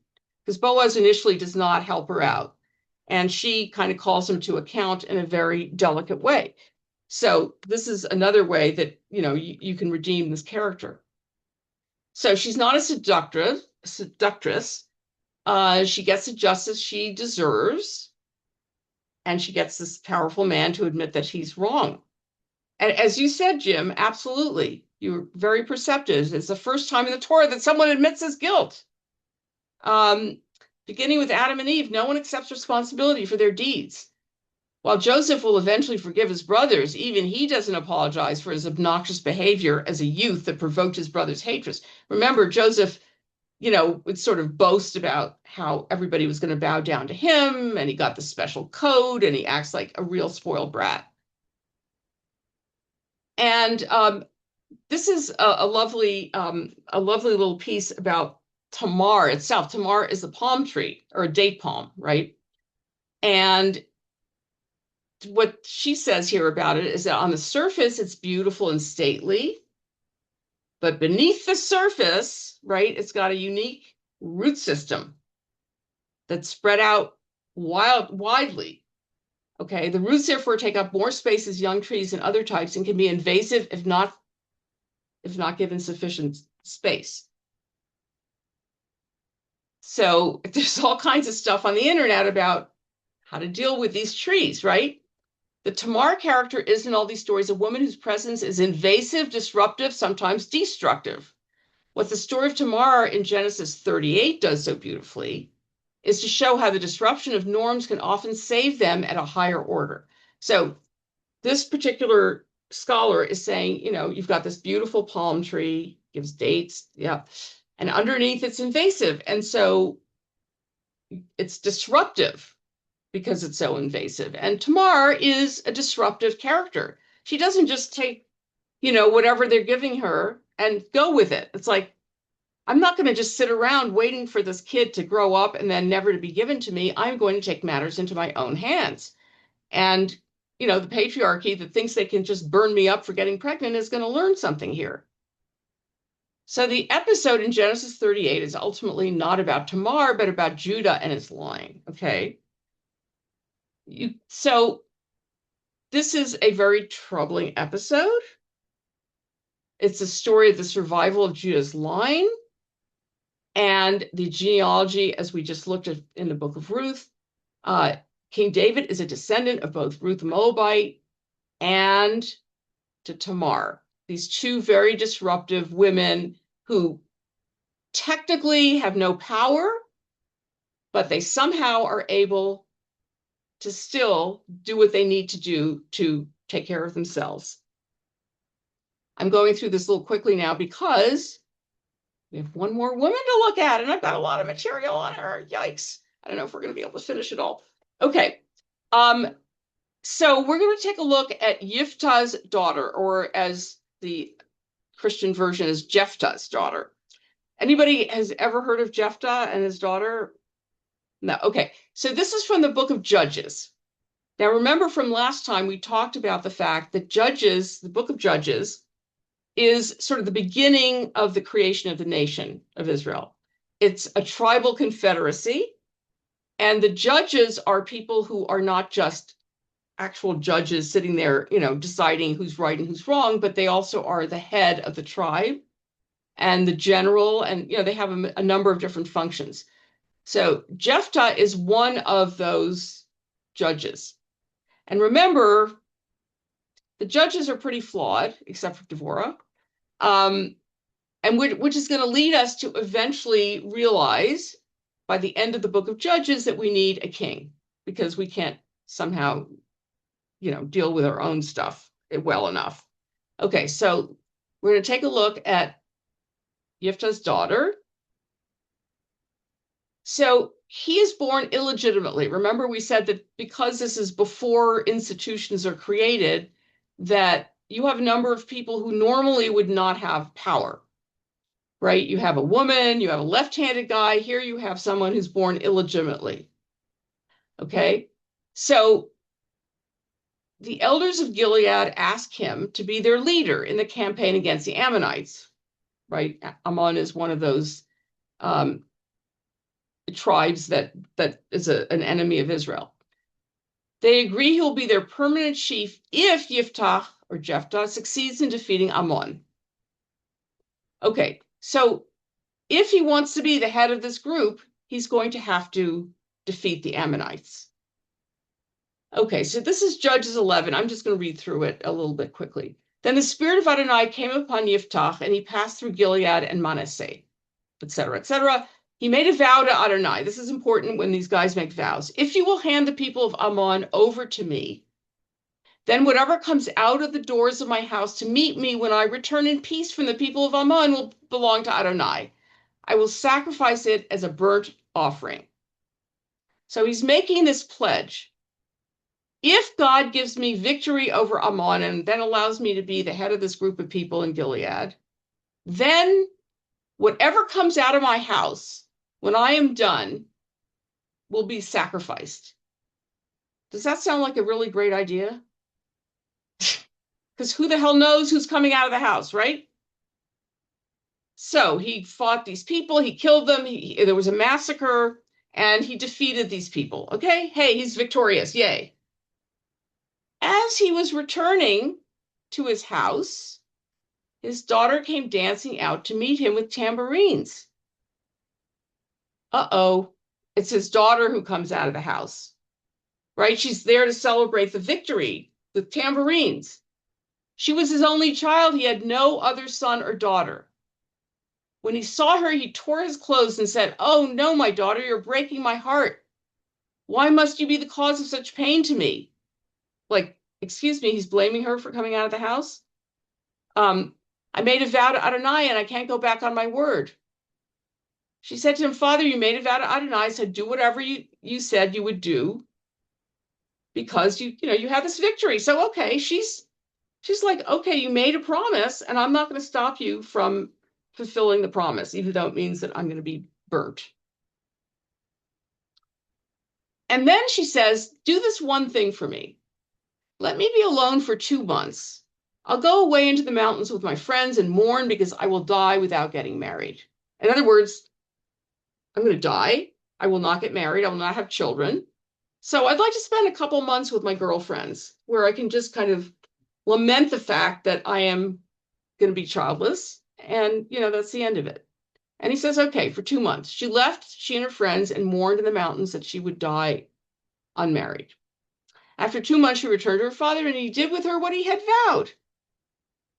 because Boaz initially does not help her out. And she kind of calls him to account in a very delicate way. So this is another way that, you can redeem this character. So she's not a seductress. She gets the justice she deserves, and she gets this powerful man to admit that he's wrong. And as you said, Jim, absolutely. You're very perceptive. It's the first time in the Torah that someone admits his guilt. Beginning with Adam and Eve, no one accepts responsibility for their deeds. While Joseph will eventually forgive his brothers, even he doesn't apologize for his obnoxious behavior as a youth that provoked his brother's hatred. Remember, Joseph, would sort of boast about how everybody was going to bow down to him, and he got the special code, and he acts like a real spoiled brat. And this is a lovely little piece about Tamar itself. Tamar is a palm tree, or a date palm, right? And what she says here about it is that on the surface, it's beautiful and stately, but beneath the surface, right, it's got a unique root system that's spread out widely. Okay, the roots therefore take up more space as young trees and other types and can be invasive if not given sufficient space. So there's all kinds of stuff on the internet about how to deal with these trees, right? The Tamar character is in all these stories a woman whose presence is invasive, disruptive, sometimes destructive. What the story of Tamar in Genesis 38 does so beautifully is to show how the disruption of norms can often save them at a higher order. So this particular scholar is saying, you've got this beautiful palm tree, gives dates, yeah, and underneath it's invasive. And so it's disruptive because it's so invasive. And Tamar is a disruptive character. She doesn't just take, whatever they're giving her and go with it. It's like, I'm not going to just sit around waiting for this kid to grow up and then never to be given to me. I'm going to take matters into my own hands. And, the patriarchy that thinks they can just burn me up for getting pregnant is going to learn something here. So the episode in Genesis 38 is ultimately not about Tamar, but about Judah and his line, okay? So this is a very troubling episode. It's a story of the survival of Judah's line and the genealogy, as we just looked at in the book of Ruth. King David is a descendant of both Ruth the Moabite and to Tamar, these two very disruptive women who technically have no power, but they somehow are able to still do what they need to do to take care of themselves. I'm going through this a little quickly now because we have one more woman to look at, and I've got a lot of material on her. Yikes. I don't know if we're going to be able to finish it all. Okay. So we're going to take a look at Yiftah's daughter, or as the Christian version is Jephthah's daughter. Anybody has ever heard of Yiftah and his daughter? No. Okay. So this is from the book of Judges. Now, remember from last time, we talked about the fact that Judges, the book of Judges, is sort of the beginning of the creation of the nation of Israel. It's a tribal confederacy, and the judges are people who are not just actual judges sitting there, deciding who's right and who's wrong, but they also are the head of the tribe and the general, and, they have a number of different functions. So Yiftah is one of those judges. And remember, the judges are pretty flawed, except for Devorah, and which is going to lead us to eventually realize by the end of the book of Judges that we need a king, because we can't somehow, deal with our own stuff well enough. Okay, so we're going to take a look at Yiftah's daughter. So he is born illegitimately. Remember, we said that because this is before institutions are created, that you have a number of people who normally would not have power, right? You have a woman, you have a left-handed guy. Here you have someone who's born illegitimately. Okay, so the elders of Gilead ask him to be their leader in the campaign against the Ammonites, right? Ammon is one of those tribes that is an enemy of Israel. They agree he'll be their permanent chief if Yiftah or Jephthah succeeds in defeating Ammon. Okay, So if he wants to be the head of this group, he's going to have to defeat the Ammonites. Okay, so this is Judges 11. I'm just going to read through it a little bit quickly. Then the spirit of Adonai came upon Yiftah, and he passed through Gilead and Manasseh, etc., etc. He made a vow to Adonai. This is important when these guys make vows. If you will hand the people of Ammon over to me, then whatever comes out of the doors of my house to meet me when I return in peace from the people of Ammon will belong to Adonai. I will sacrifice it as a burnt offering. So he's making this pledge. If God gives me victory over Ammon and then allows me to be the head of this group of people in Gilead, then whatever comes out of my house when I am done will be sacrificed. Does that sound like a really great idea? Because who the hell knows who's coming out of the house, right? So he fought these people, he killed them, there was a massacre, and he defeated these people. Okay, hey, he's victorious, yay. As he was returning to his house, his daughter came dancing out to meet him with tambourines. Uh-oh, it's his daughter who comes out of the house, right? She's there to celebrate the victory with tambourines. She was his only child. He had no other son or daughter. When he saw her, he tore his clothes and said, "Oh, no, my daughter, you're breaking my heart. Why must you be the cause of such pain to me?" Like, excuse me, he's blaming her for coming out of the house. I made a vow to Adonai and I can't go back on my word. She said to him, "Father, you made a vow to Adonai, so do whatever you said you would do because you have this victory." So, okay, she's like, okay, you made a promise and I'm not going to stop you from fulfilling the promise, even though it means that I'm going to be burnt. And then she says, "Do this one thing for me. Let me be alone for 2 months. I'll go away into the mountains with my friends and mourn because I will die without getting married." In other words, I'm going to die. I will not get married. I will not have children. So I'd like to spend a couple months with my girlfriends where I can just kind of lament the fact that I am going to be childless. And, that's the end of it. And he says, okay, for 2 months. She left, she and her friends, and mourned in the mountains that she would die unmarried. After 2 months, she returned to her father, and he did with her what he had vowed.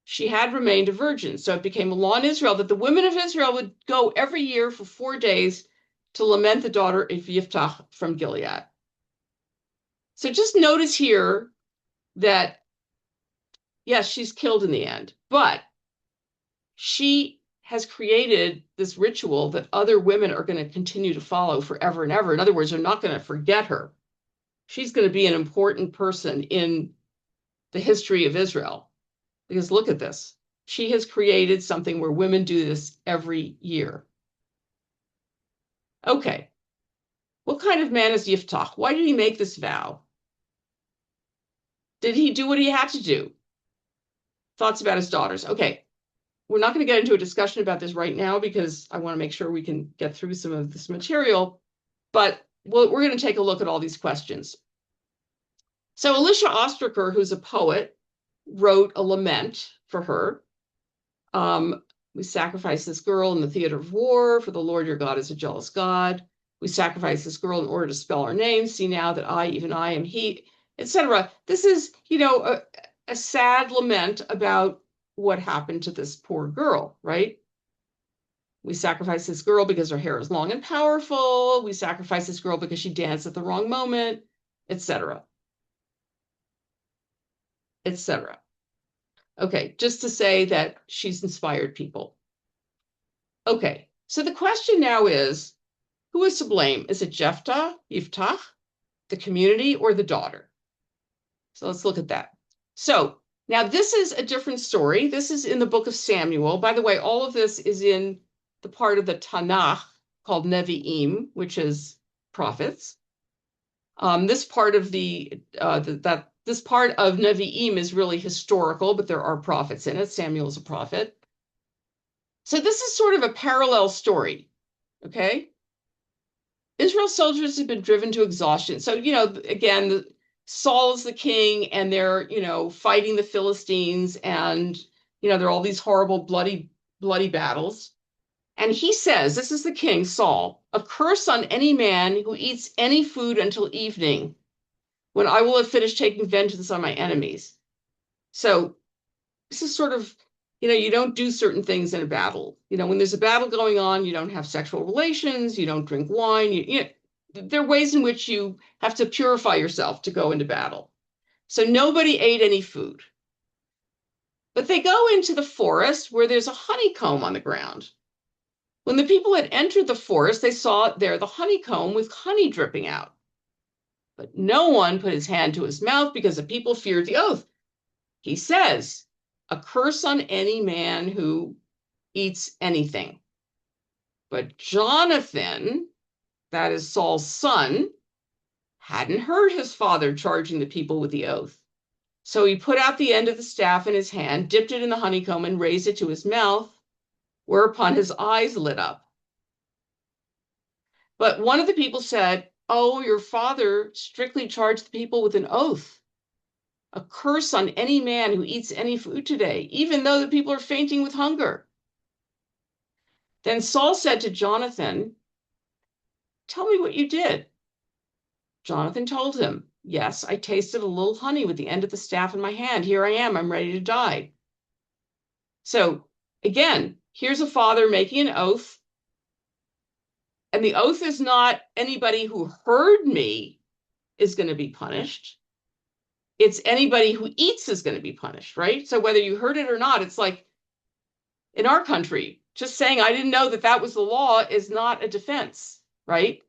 She had remained a virgin, so it became a law in Israel that the women of Israel would go every year for 4 days to lament the daughter of Yiftah from Gilead. So just notice here that, yes, she's killed in the end, but she has created this ritual that other women are going to continue to follow forever and ever. In other words, they're not going to forget her. She's going to be an important person in the history of Israel. Because look at this. She has created something where women do this every year. Okay. What kind of man is Yiftah? Why did he make this vow? Did he do what he had to do? Thoughts about his daughters. Okay. We're not going to get into a discussion about this right now because I want to make sure we can get through some of this material. But we're going to take a look at all these questions. So Elisha Ostraker, who's a poet, wrote a lament for her. We sacrifice this girl in the theater of war, for the Lord your God is a jealous God. We sacrifice this girl in order to spell our name. See now that I, even I, am he, etc. This is, a sad lament about what happened to this poor girl, right? We sacrifice this girl because her hair is long and powerful. We sacrifice this girl because she danced at the wrong moment, etc. etc. Okay, just to say that she's inspired people. Okay, so the question now is, who is to blame? Is it Yiftah, the community, or the daughter? So let's look at that. So now this is a different story. This is in the book of Samuel. By the way, all of this is in the part of the TaNaKh called Nevi'im, which is prophets. This part of this part of Nevi'im is really historical, but there are prophets in it. Samuel's a prophet. So this is sort of a parallel story, okay? Israel's soldiers have been driven to exhaustion. So, again, Saul is the king and they're, fighting the Philistines and, there are all these horrible, bloody battles. And he says, this is the king, Saul, a curse on any man who eats any food until evening, when I will have finished taking vengeance on my enemies. So this is sort of, you don't do certain things in a battle. When there's a battle going on, you don't have sexual relations, you don't drink wine. There are ways in which you have to purify yourself to go into battle. So nobody ate any food. But they go into the forest where there's a honeycomb on the ground. When the people had entered the forest, they saw there the honeycomb with honey dripping out. But no one put his hand to his mouth because the people feared the oath. He says, a curse on any man who eats anything. But Jonathan, that is Saul's son, hadn't heard his father charging the people with the oath. So he put out the end of the staff in his hand, dipped it in the honeycomb, and raised it to his mouth, whereupon his eyes lit up. But one of the people said, oh, your father strictly charged the people with an oath. A curse on any man who eats any food today, even though the people are fainting with hunger. Then Saul said to Jonathan, tell me what you did. Jonathan told him, yes, I tasted a little honey with the end of the staff in my hand. Here I am, I'm ready to die. So again, here's a father making an oath. And the oath is not anybody who heard me is going to be punished. It's anybody who eats is going to be punished, right? So whether you heard it or not, it's like in our country, just saying I didn't know that that was the law is not a defense, right?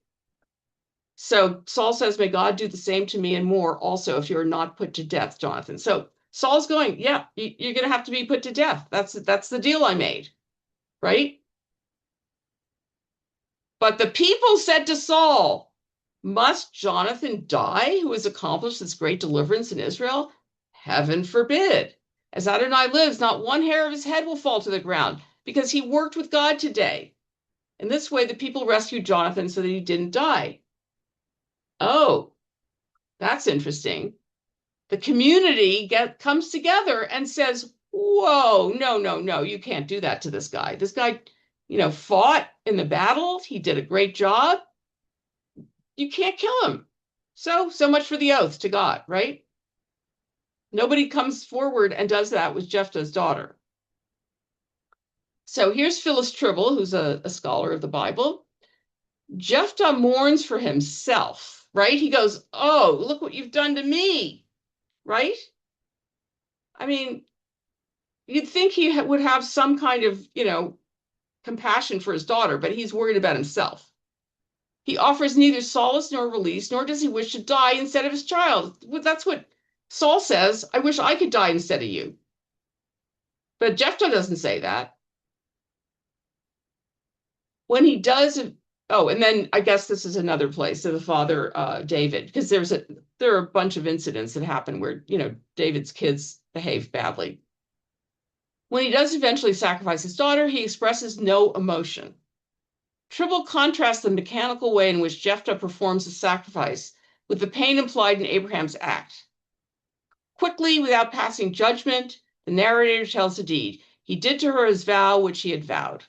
So Saul says, may God do the same to me and more also if you're not put to death, Jonathan. So Saul's going, yeah, you're going to have to be put to death. That's the deal I made, right? But the people said to Saul, must Jonathan die, who has accomplished this great deliverance in Israel? Heaven forbid. As Adonai lives, not one hair of his head will fall to the ground, because he worked with God today. In this way, the people rescued Jonathan so that he didn't die. Oh, that's interesting. The community comes together and says, whoa, no, you can't do that to this guy. This guy, fought in the battle. He did a great job. You can't kill him. So much for the oath to God, right? Nobody comes forward and does that with Jephthah's daughter. So here's Phyllis Tribble, who's a scholar of the Bible. Jephthah mourns for himself, right? He goes, oh, look what you've done to me, right? I mean, you'd think he would have some kind of, compassion for his daughter, but he's worried about himself. He offers neither solace nor release, nor does he wish to die instead of his child. That's what Saul says. I wish I could die instead of you. But Jephthah doesn't say that. When he does, and then I guess this is another place to the father David, because there are a bunch of incidents that happen where, David's kids behave badly. When he does eventually sacrifice his daughter, he expresses no emotion. Tribble contrasts the mechanical way in which Jephthah performs the sacrifice with the pain implied in Abraham's act. Quickly, without passing judgment, the narrator tells the deed. He did to her his vow, which he had vowed.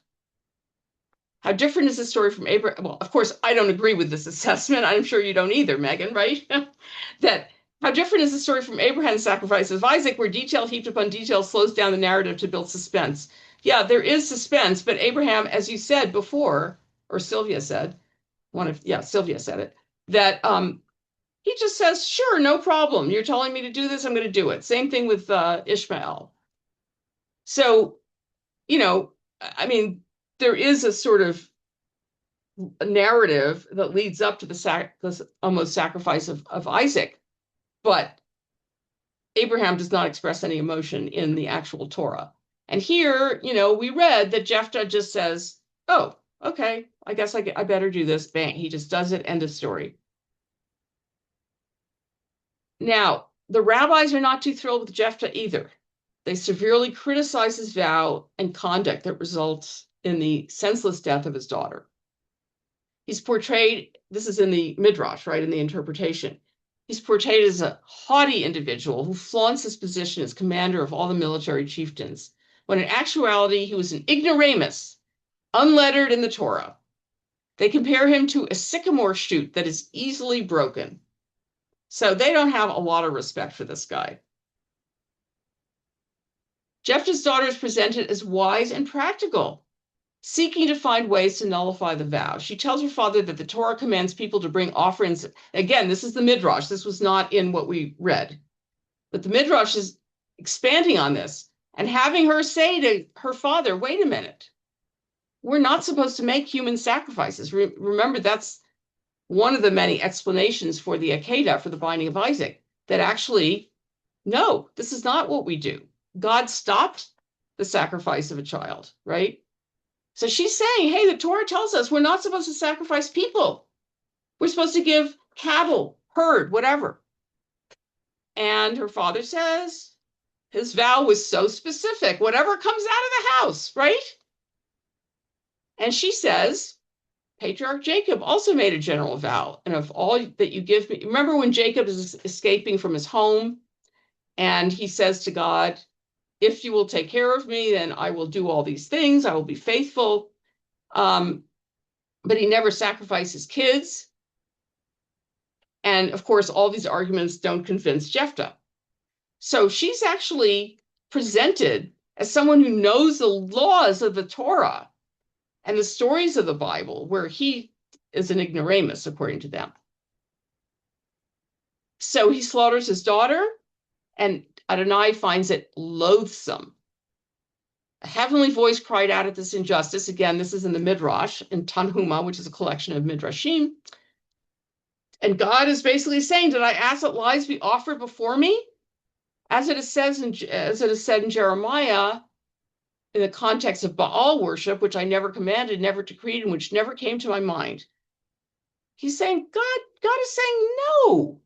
How different is the story from Abraham? Well, of course, I don't agree with this assessment. I'm sure you don't either, Megan, right? How different is the story from Abraham's sacrifice of Isaac, where detail heaped upon detail slows down the narrative to build suspense. Yeah, there is suspense, but Abraham, as you said before, or Sylvia said, Sylvia said it, that he just says, sure, no problem. You're telling me to do this, I'm going to do it. Same thing with Ishmael. So, there is a sort of narrative that leads up to the almost sacrifice of Isaac, but Abraham does not express any emotion in the actual Torah. And here, we read that Jephthah just says, oh, okay, I guess I better do this. Bang, he just does it. End of story. Now, the rabbis are not too thrilled with Jephthah either. They severely criticize his vow and conduct that results in the senseless death of his daughter. He's portrayed, this is in the Midrash, right, in the interpretation. He's portrayed as a haughty individual who flaunts his position as commander of all the military chieftains, when in actuality he was an ignoramus unlettered in the Torah. They compare him to a sycamore shoot that is easily broken. So they don't have a lot of respect for this guy. Jephthah's daughter is presented as wise and practical, seeking to find ways to nullify the vow. She tells her father that the Torah commands people to bring offerings. Again, this is the Midrash. This was not in what we read. But the Midrash is expanding on this and having her say to her father, wait a minute, we're not supposed to make human sacrifices. Remember, that's one of the many explanations for the Akedah, for the binding of Isaac, that actually, no, this is not what we do. God stopped the sacrifice of a child, right? So she's saying, hey, the Torah tells us we're not supposed to sacrifice people. We're supposed to give cattle, herd, whatever. And her father says, his vow was so specific, whatever comes out of the house, right? And she says, Patriarch Jacob also made a general vow. And of all that you give me, remember when Jacob is escaping from his home and he says to God, if you will take care of me, then I will do all these things. I will be faithful. But he never sacrifices kids. And of course, all these arguments don't convince Yiftah. So she's actually presented as someone who knows the laws of the Torah and the stories of the Bible, where he is an ignoramus, according to them. So he slaughters his daughter, and Adonai finds it loathsome. A heavenly voice cried out at this injustice. Again, this is in the Midrash, in Tanhuma, which is a collection of Midrashim. And God is basically saying, did I ask that lives be offered before me? As it is said in Jeremiah, in the context of Baal worship, which I never commanded, never decreed, and which never came to my mind. He's saying, God is saying, no,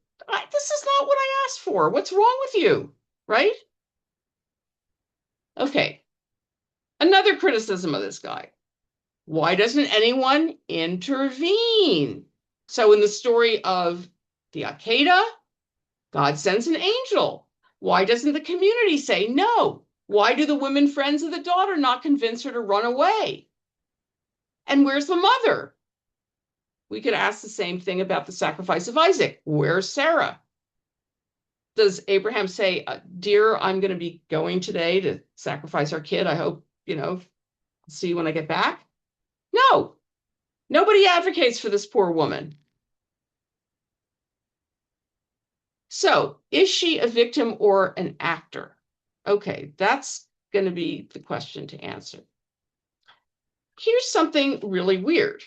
this is not what I asked for. What's wrong with you, right? Okay, another criticism of this guy. Why doesn't anyone intervene? So in the story of the Akedah, God sends an angel. Why doesn't the community say no? Why do the women friends of the daughter not convince her to run away? And where's the mother? We could ask the same thing about the sacrifice of Isaac. Where's Sarah? Does Abraham say, dear, I'm going to be going today to sacrifice our kid. I hope, see you when I get back. No, nobody advocates for this poor woman. So is she a victim or an actor? Okay, that's going to be the question to answer. Here's something really weird.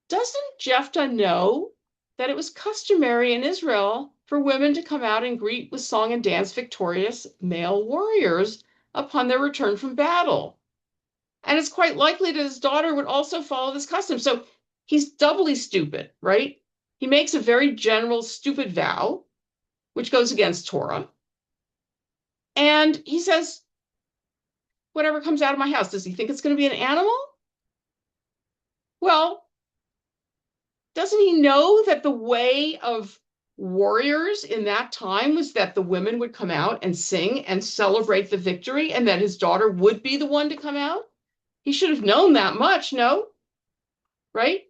Doesn't Yiftah know that it was customary in Israel for women to come out and greet with song and dance victorious male warriors upon their return from battle? And it's quite likely that his daughter would also follow this custom. So he's doubly stupid, right? He makes a very general, stupid vow, which goes against Torah. And he says, whatever comes out of my house, does he think it's going to be an animal? Well, doesn't he know that the way of warriors in that time was that the women would come out and sing and celebrate the victory, and that his daughter would be the one to come out? He should have known that much, no? Right?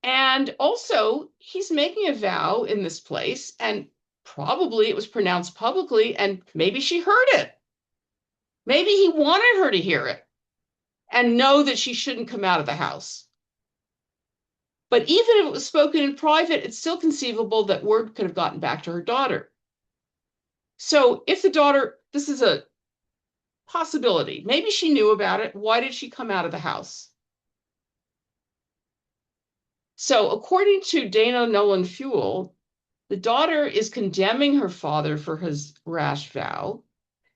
And also, he's making a vow in this place, and probably it was pronounced publicly, and maybe she heard it. Maybe he wanted her to hear it and know that she shouldn't come out of the house. But even if it was spoken in private, it's still conceivable that word could have gotten back to her daughter. So if the daughter, this is a possibility, maybe she knew about it. Why did she come out of the house? So according to Dana Nolan Fuel, the daughter is condemning her father for his rash vow.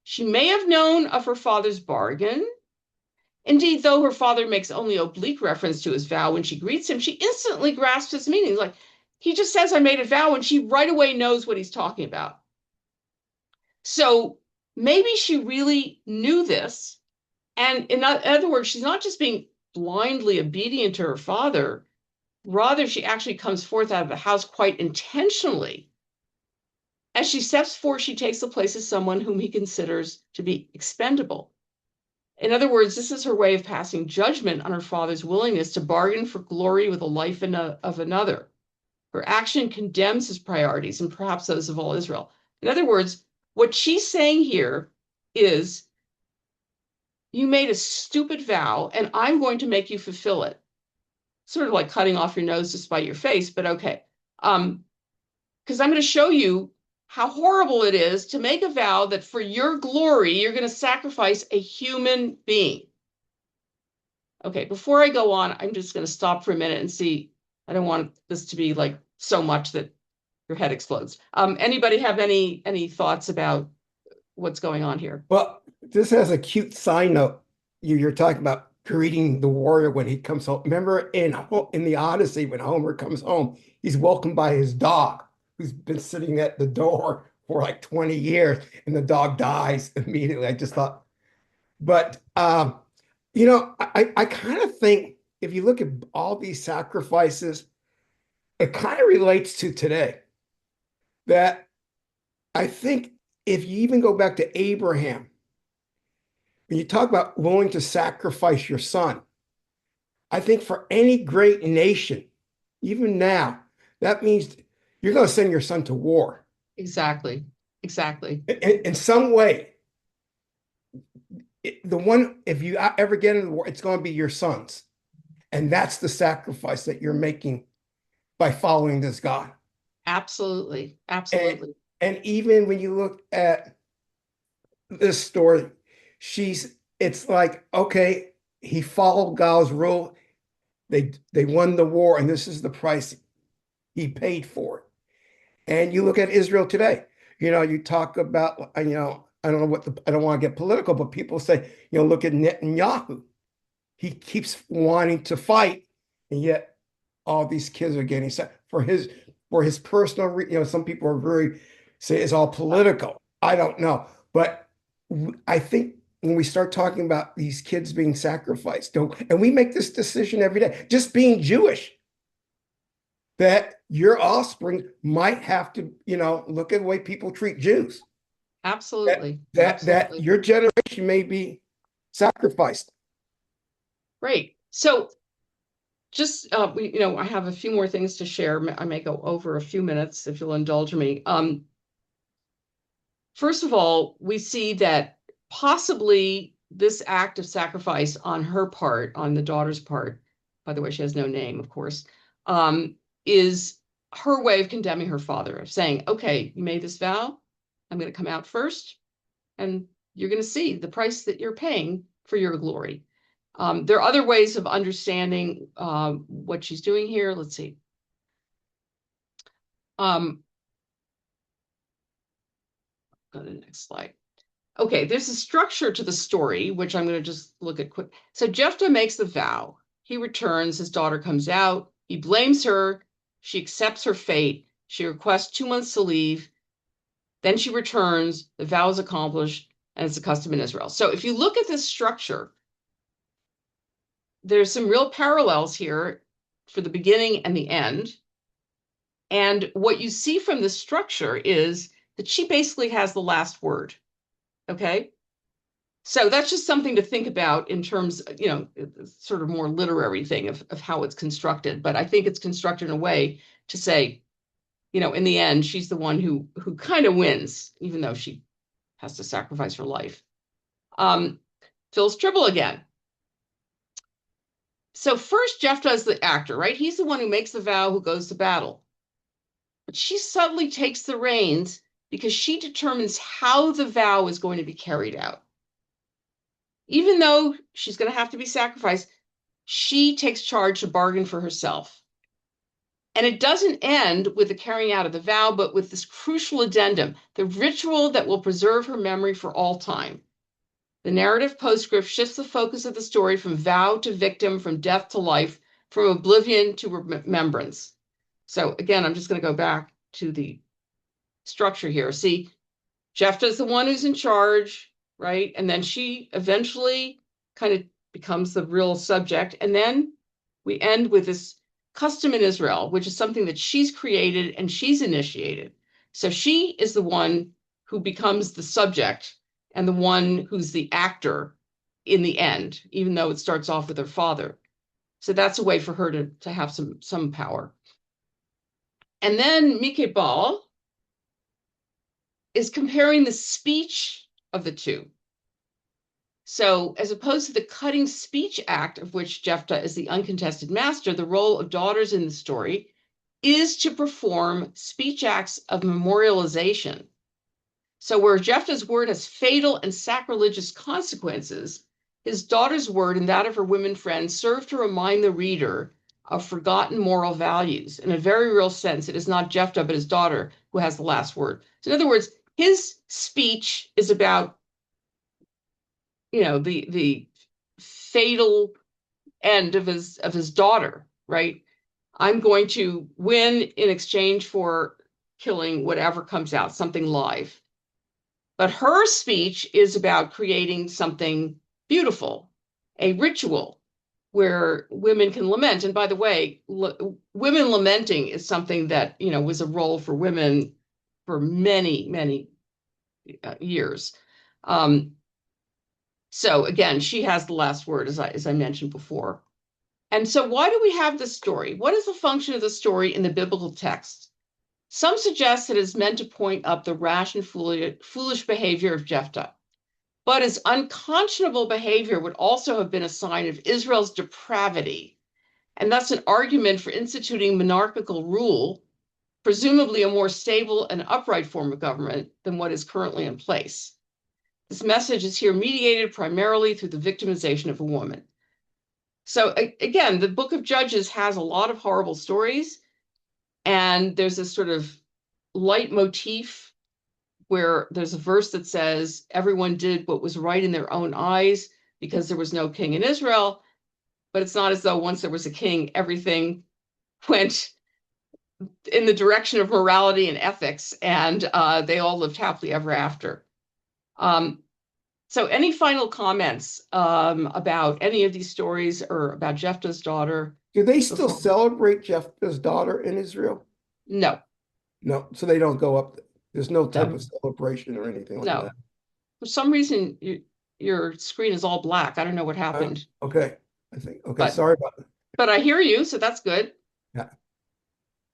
She may have known of her father's bargain. Indeed, though her father makes only oblique reference to his vow when she greets him, she instantly grasps his meaning. Like, he just says, I made a vow, and she right away knows what he's talking about. So maybe she really knew this. And in other words, she's not just being blindly obedient to her father. Rather, she actually comes forth out of the house quite intentionally. As she steps forth, she takes the place of someone whom he considers to be expendable. In other words, this is her way of passing judgment on her father's willingness to bargain for glory with the life of another. Her action condemns his priorities and perhaps those of all Israel. In other words, what she's saying here is, you made a stupid vow and I'm going to make you fulfill it. Sort of like cutting off your nose to spite your face, but okay. Because I'm going to show you how horrible it is to make a vow that for your glory, you're going to sacrifice a human being. Okay, before I go on, I'm just going to stop for a minute and see. I don't want this to be like so much that your head explodes. Anybody have any thoughts about what's going on here? Well, this has a cute side note. You're talking about greeting the warrior when he comes home. Remember in the Odyssey, when Homer comes home, he's welcomed by his dog, who's been sitting at the door for like 20 years, and the dog dies immediately. I just thought, but I kind of think if you look at all these sacrifices, it kind of relates to today. That I think if you even go back to Abraham, when you talk about willing to sacrifice your son, I think for any great nation, even now, that means you're going to send your son to war. Exactly. In some way, if you ever get into the war, it's going to be your sons. And that's the sacrifice that you're making by following this God. Absolutely. And even when you look at this story, it's like, okay, he followed God's rule. They won the war, and this is the price he paid for it. And you look at Israel today, you talk about, I don't know I don't want to get political, but people say, look at Netanyahu. He keeps wanting to fight, and yet all these kids are getting set for his personal, some people are say it's all political. I don't know. But I think when we start talking about these kids being sacrificed, and we make this decision every day, just being Jewish, that your offspring might have to, look at the way people treat Jews. Absolutely. That your generation may be sacrificed. Great. So just, I have a few more things to share. I may go over a few minutes if you'll indulge me. First of all, we see that possibly this act of sacrifice on her part, on the daughter's part, by the way, she has no name, of course, is her way of condemning her father, of saying, okay, you made this vow, I'm going to come out first, and you're going to see the price that you're paying for your glory. There are other ways of understanding what she's doing here. Let's see. Go to the next slide. Okay, there's a structure to the story, which I'm going to just look at quick. So Yiftah makes the vow. He returns. His daughter comes out. He blames her. She accepts her fate. She requests 2 months to leave. Then she returns. The vow is accomplished, and it's a custom in Israel. So if you look at this structure, there's some real parallels here for the beginning and the end. And what you see from this structure is that she basically has the last word. Okay. So that's just something to think about in terms, sort of more literary thing of how it's constructed. But I think it's constructed in a way to say, in the end, she's the one who kind of wins, even though she has to sacrifice her life. Phil's Tribble again. So first, Yiftah is the actor, right? He's the one who makes the vow, who goes to battle. But she subtly takes the reins because she determines how the vow is going to be carried out. Even though she's going to have to be sacrificed, she takes charge to bargain for herself. And it doesn't end with the carrying out of the vow, but with this crucial addendum, the ritual that will preserve her memory for all time. The narrative postscript shifts the focus of the story from vow to victim, from death to life, from oblivion to remembrance. So again, I'm just going to go back to the structure here. See, Yiftah is the one who's in charge, right? And then she eventually kind of becomes the real subject. And then we end with this custom in Israel, which is something that she's created and she's initiated. So she is the one who becomes the subject and the one who's the actor in the end, even though it starts off with her father. So that's a way for her to have some power. And then Mikebal is comparing the speech of the two. So as opposed to the cutting speech act of which Yiftah is the uncontested master, the role of daughters in the story is to perform speech acts of memorialization. So where Yiftah's word has fatal and sacrilegious consequences, his daughter's word and that of her women friends serve to remind the reader of forgotten moral values. In a very real sense, it is not Yiftah, but his daughter who has the last word. So in other words, his speech is about, the fatal end of his daughter, right? I'm going to win in exchange for killing whatever comes out, something live. But her speech is about creating something beautiful, a ritual where women can lament. And by the way, women lamenting is something that, was a role for women for many, many years. So again, she has the last word, as I mentioned before. And so why do we have this story? What is the function of the story in the biblical text? Some suggest that it is meant to point up the rash and foolish behavior of Yiftah. But his unconscionable behavior would also have been a sign of Israel's depravity, and thus an argument for instituting monarchical rule, presumably a more stable and upright form of government than what is currently in place. This message is here mediated primarily through the victimization of a woman. So again, the book of Judges has a lot of horrible stories, and there's this sort of leitmotif where there's a verse that says everyone did what was right in their own eyes because there was no king in Israel. But it's not as though once there was a king, everything went in the direction of morality and ethics, and they all lived happily ever after. So any final comments about any of these stories or about Yiftah's daughter? Do they still celebrate Yiftah's daughter in Israel? No. No, so they don't go up. There's no type of celebration or anything like No. that. For some reason, your screen is all black. I don't know what happened. Okay, I think. Okay, sorry about that. But I hear you, so that's good. Yeah.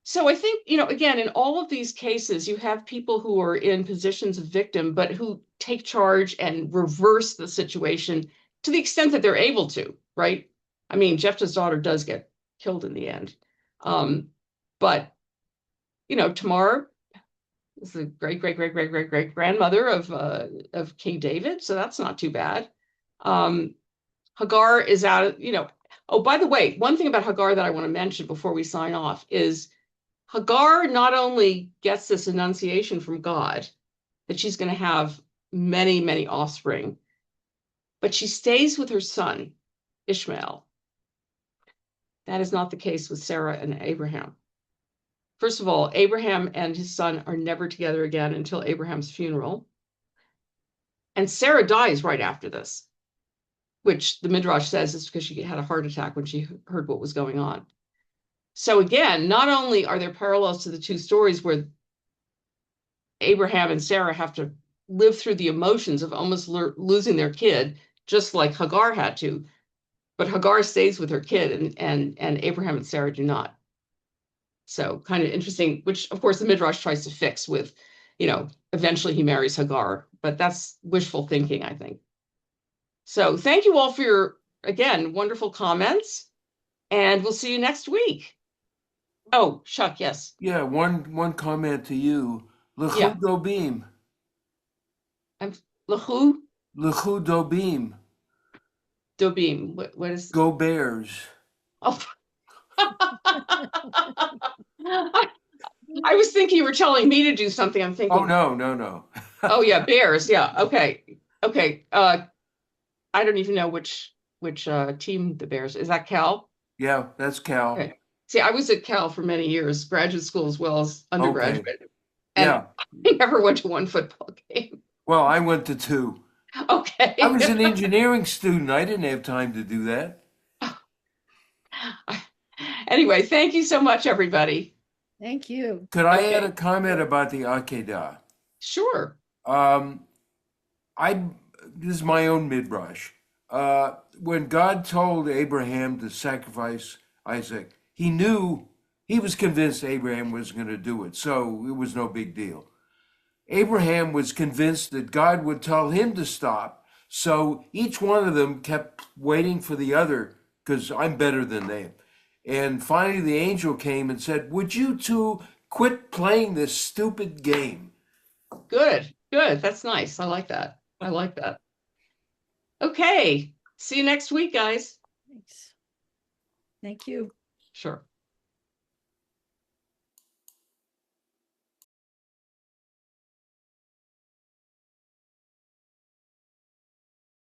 So I think, again, in all of these cases, you have people who are in positions of victim, but who take charge and reverse the situation to the extent that they're able to, right? I mean, Yiftah's daughter does get killed in the end. But, Tamar is the great grandmother of King David, so that's not too bad. Hagar is out, Oh, by the way, one thing about Hagar that I want to mention before we sign off is Hagar not only gets this annunciation from God that she's going to have many, many offspring, but she stays with her son, Ishmael. That is not the case with Sarah and Abraham. First of all, Abraham and his son are never together again until Abraham's funeral. And Sarah dies right after this, which the Midrash says is because she had a heart attack when she heard what was going on. So again, not only are there parallels to the two stories where Abraham and Sarah have to live through the emotions of almost losing their kid, just like Hagar had to, but Hagar stays with her kid and Abraham and Sarah do not. So kind of interesting, which of course the Midrash tries to fix with, eventually he marries Hagar, but that's wishful thinking, I think. So thank you all for your, again, wonderful comments, and we'll see you next week. Oh, Chuck, yes. Yeah, one comment to you. L'chu Yeah. dobim. L'chu L'chu dobim. dobim. What is? Go Bears. Oh. I was thinking you were telling me to do something. I'm thinking. Oh no. Oh yeah, Bears. Yeah. Okay. I don't even know which team the Bears is. That Cal? Yeah, that's Cal. Okay. See, I was at Cal for many years, graduate school as well as undergraduate. Okay. And Yeah. I never went to one football game. Well, I went to two. Okay. I was an engineering student. I didn't have time to do that. Anyway, thank you so much, everybody. Thank you. Could I add a comment about the Akedah? Sure. This is my own midrash. when God told Abraham to sacrifice Isaac, he was convinced Abraham was going to do it, so it was no big deal. Abraham was convinced that God would tell him to stop, so each one of them kept waiting for the other, because I'm better than them. And finally, the angel came and said, "Would you two quit playing this stupid game?" Good, good. That's nice. I like that. I like that. Okay. See you next week, guys. Thanks. Thank you. Sure.